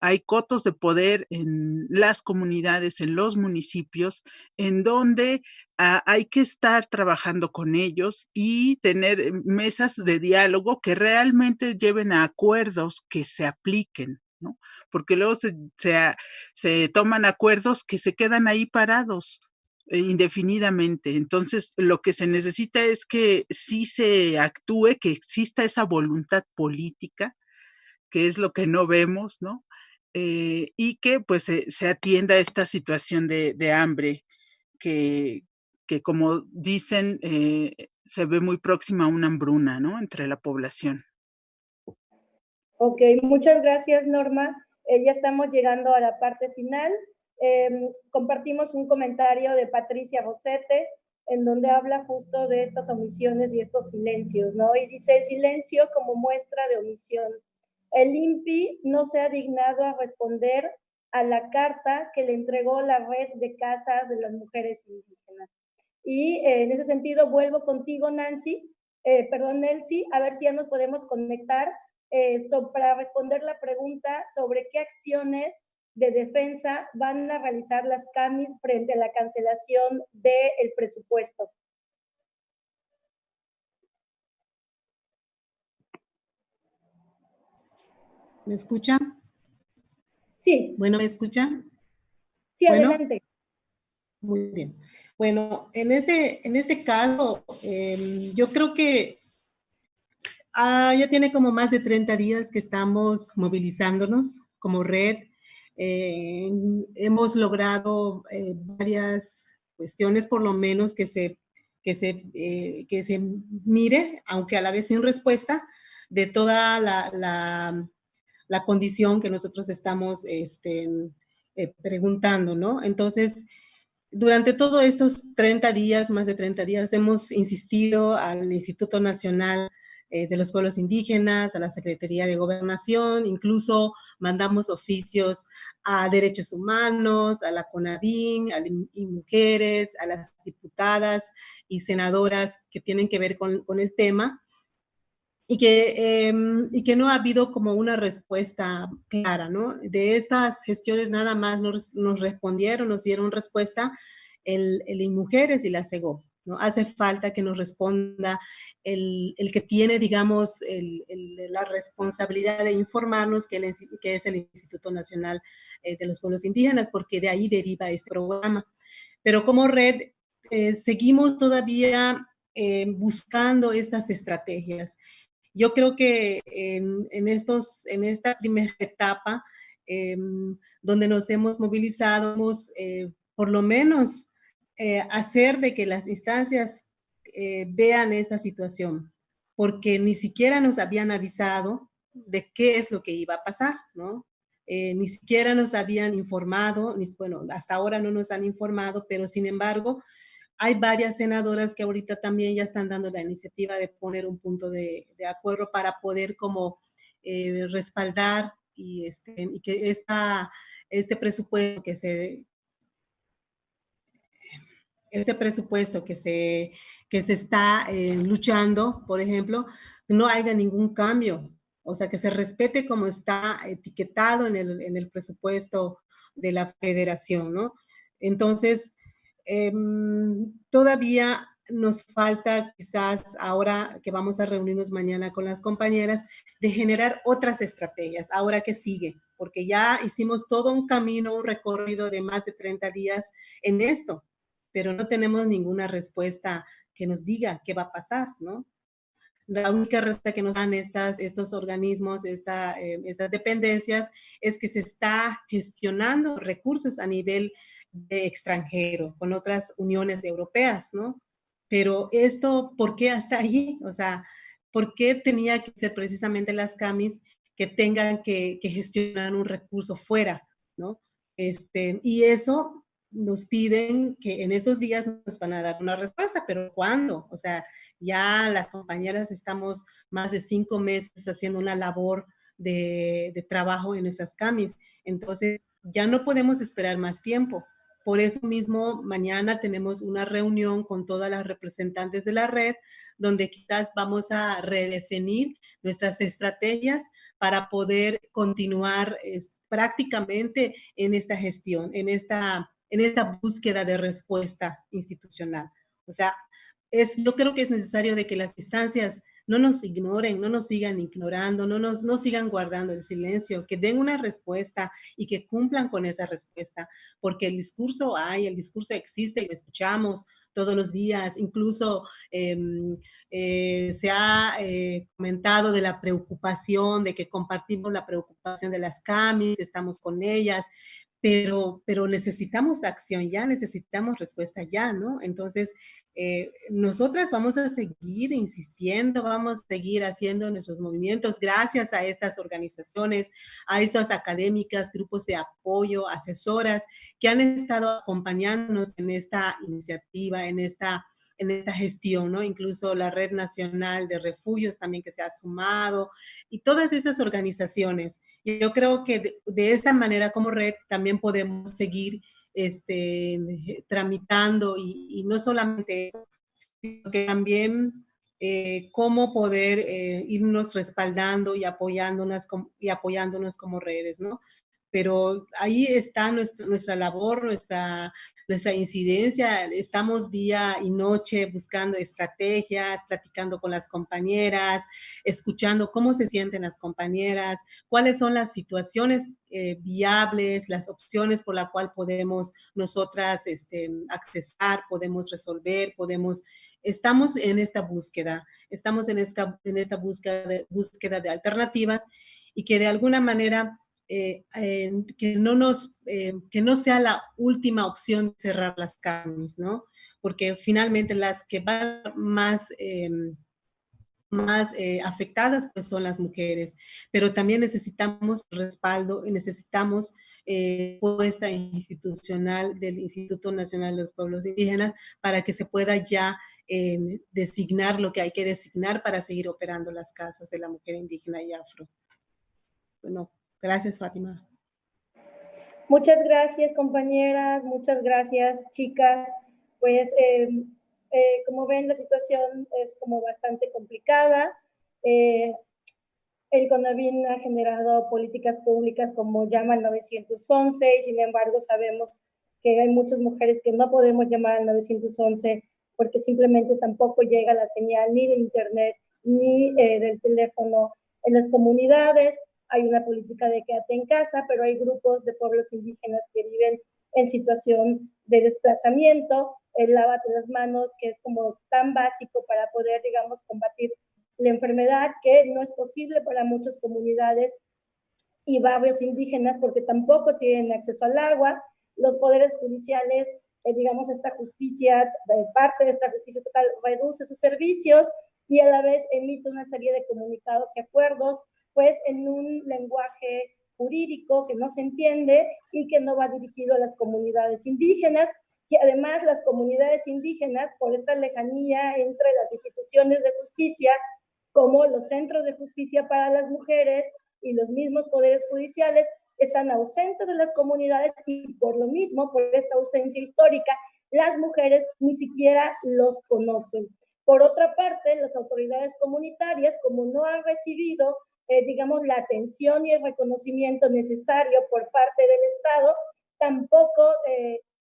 Hay cotos de poder en las comunidades, en los municipios, en donde hay que estar trabajando con ellos y tener mesas de diálogo que realmente lleven a acuerdos que se apliquen, ¿no? Porque luego se toman acuerdos que se quedan ahí parados indefinidamente. Entonces, lo que se necesita es que sí se actúe, que exista esa voluntad política, que es lo que no vemos, ¿no? Y que pues se atienda esta situación de hambre que como dicen, se ve muy próxima a una hambruna, ¿no? Entre la población. Ok, muchas gracias, Norma. Ya estamos llegando a la parte final. Compartimos un comentario de Patricia Rosete, en donde habla justo de estas omisiones y estos silencios, ¿no? Y dice, silencio como muestra de omisión. El INPI no se ha dignado a responder a la carta que le entregó la red de casas de las mujeres indígenas. Y en ese sentido vuelvo contigo, Nelcy, a ver si ya nos podemos conectar para responder la pregunta sobre qué acciones de defensa van a realizar las CAMIS frente a la cancelación del presupuesto. ¿Me escuchan? Sí. Bueno, ¿me escuchan? Sí, bueno, adelante. Muy bien. Bueno, en este caso, yo creo que ya tiene como más de 30 días que estamos movilizándonos como red. Hemos logrado varias cuestiones, por lo menos que se mire, aunque a la vez sin respuesta, de toda la condición que nosotros estamos preguntando, ¿no? Entonces, durante todos estos 30 días, más de 30 días, hemos insistido al Instituto Nacional de los Pueblos Indígenas, a la Secretaría de Gobernación, incluso mandamos oficios a Derechos Humanos, a la CONAVIN, a Mujeres, a las diputadas y senadoras que tienen que ver con el tema, y que no ha habido como una respuesta clara, ¿no? De estas gestiones nada más nos respondieron, nos dieron respuesta el Mujeres y la CEGO, ¿no? Hace falta que nos responda el que tiene, digamos, la responsabilidad de informarnos, que es el Instituto Nacional de los Pueblos Indígenas, porque de ahí deriva este programa. Pero como red, seguimos todavía buscando estas estrategias. Yo creo que en esta primera etapa, donde nos hemos movilizado, hemos por lo menos hacer de que las instancias vean esta situación, porque ni siquiera nos habían avisado de qué es lo que iba a pasar, ¿no? Ni siquiera nos habían informado, bueno, hasta ahora no nos han informado, pero sin embargo, hay varias senadoras que ahorita también ya están dando la iniciativa de poner un punto de acuerdo para poder como respaldar y que este presupuesto que se está luchando, por ejemplo, no haya ningún cambio. O sea, que se respete como está etiquetado en el presupuesto de la federación, ¿no? Entonces, todavía nos falta, quizás ahora que vamos a reunirnos mañana con las compañeras, de generar otras estrategias. Ahora que sigue, porque ya hicimos todo un camino, un recorrido de más de 30 días en esto, pero no tenemos ninguna respuesta que nos diga qué va a pasar, ¿no? La única respuesta que nos dan estos organismos, estas dependencias, es que se está gestionando recursos a nivel de extranjero, con otras uniones europeas, ¿no? Pero esto, ¿por qué hasta allí? O sea, ¿por qué tenía que ser precisamente las CAMIS que tengan que gestionar un recurso fuera, ¿no? Y eso nos piden que en esos días nos van a dar una respuesta, pero ¿cuándo? O sea, ya las compañeras estamos más de 5 meses haciendo una labor de trabajo en nuestras CAMIS, entonces ya no podemos esperar más tiempo. Por eso mismo, mañana tenemos una reunión con todas las representantes de la red, donde quizás vamos a redefinir nuestras estrategias para poder continuar prácticamente en esta gestión, en esta búsqueda de respuesta institucional. O sea, yo creo que es necesario de que las instancias no nos ignoren, no nos sigan ignorando, no sigan guardando el silencio, que den una respuesta y que cumplan con esa respuesta, porque el discurso existe y lo escuchamos todos los días, incluso se ha comentado de la preocupación, de que compartimos la preocupación de las CAMIS, estamos con ellas, pero necesitamos acción ya, necesitamos respuesta ya, ¿no? Entonces, nosotras vamos a seguir insistiendo, vamos a seguir haciendo nuestros movimientos gracias a estas organizaciones, a estas académicas, grupos de apoyo, asesoras que han estado acompañándonos en esta iniciativa, en esta gestión, ¿no? Incluso la Red Nacional de Refugios también que se ha sumado y todas esas organizaciones. Y yo creo que de esta manera como red también podemos seguir tramitando y no solamente eso, sino que también cómo poder irnos respaldando y apoyándonos como redes, ¿no? Pero ahí está nuestra labor, nuestra incidencia. Estamos día y noche buscando estrategias, platicando con las compañeras, escuchando cómo se sienten las compañeras, cuáles son las situaciones viables, las opciones por las cuales podemos nosotras accesar, podemos resolver, estamos en esta búsqueda, búsqueda de alternativas y que de alguna manera que no sea la última opción cerrar las CAMIS, ¿no? Porque finalmente las que van más afectadas pues son las mujeres, pero también necesitamos respaldo y necesitamos puesta institucional del Instituto Nacional de los Pueblos Indígenas para que se pueda ya designar lo que hay que designar para seguir operando las casas de la mujer indígena y afro. Bueno, gracias, Fátima. Muchas gracias, compañeras. Muchas gracias, chicas. Pues, como ven, la situación es como bastante complicada. El CONAVIN ha generado políticas públicas como llama al 911 y sin embargo sabemos que hay muchas mujeres que no podemos llamar al 911 porque simplemente tampoco llega la señal ni de internet ni del teléfono en las comunidades. Hay una política de quédate en casa, pero hay grupos de pueblos indígenas que viven en situación de desplazamiento, el lávate las manos, que es como tan básico para poder, digamos, combatir la enfermedad, que no es posible para muchas comunidades y barrios indígenas porque tampoco tienen acceso al agua. Los poderes judiciales, digamos, esta justicia, parte de esta justicia estatal reduce sus servicios y a la vez emite una serie de comunicados y acuerdos pues en un lenguaje jurídico que no se entiende y que no va dirigido a las comunidades indígenas, que además las comunidades indígenas, por esta lejanía entre las instituciones de justicia, como los centros de justicia para las mujeres y los mismos poderes judiciales, están ausentes de las comunidades y por lo mismo, por esta ausencia histórica, las mujeres ni siquiera los conocen. Por otra parte, las autoridades comunitarias, como no han recibido digamos, la atención y el reconocimiento necesario por parte del Estado, tampoco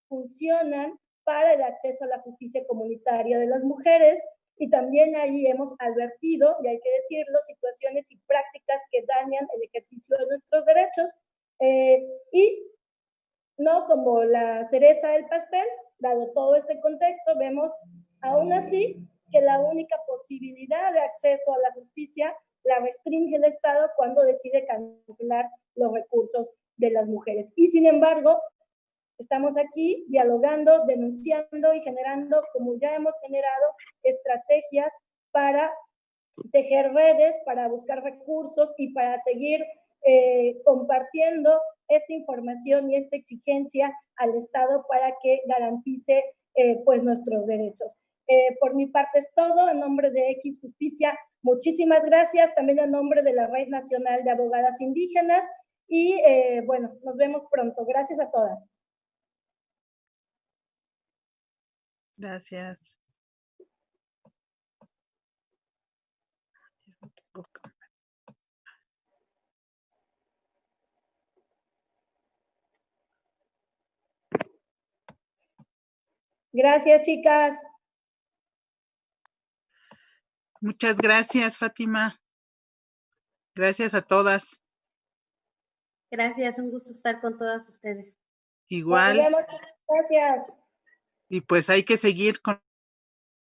funcionan para el acceso a la justicia comunitaria de las mujeres y también ahí hemos advertido, y hay que decirlo, situaciones y prácticas que dañan el ejercicio de nuestros derechos y no como la cereza del pastel, dado todo este contexto, vemos aún así que la única posibilidad de acceso a la justicia la restringe el Estado cuando decide cancelar los recursos de las mujeres. Y sin embargo, estamos aquí dialogando, denunciando y generando, como ya hemos generado, estrategias para tejer redes, para buscar recursos y para seguir compartiendo esta información y esta exigencia al Estado para que garantice pues nuestros derechos. Por mi parte es todo. En nombre de X Justicia, muchísimas gracias. También en nombre de la Red Nacional de Abogadas Indígenas. Y bueno, nos vemos pronto. Gracias a todas. Gracias. Gracias, chicas. Muchas gracias, Fátima. Gracias a todas. Gracias, un gusto estar con todas ustedes. Igual. Nos vemos. Gracias. Y pues hay que seguir con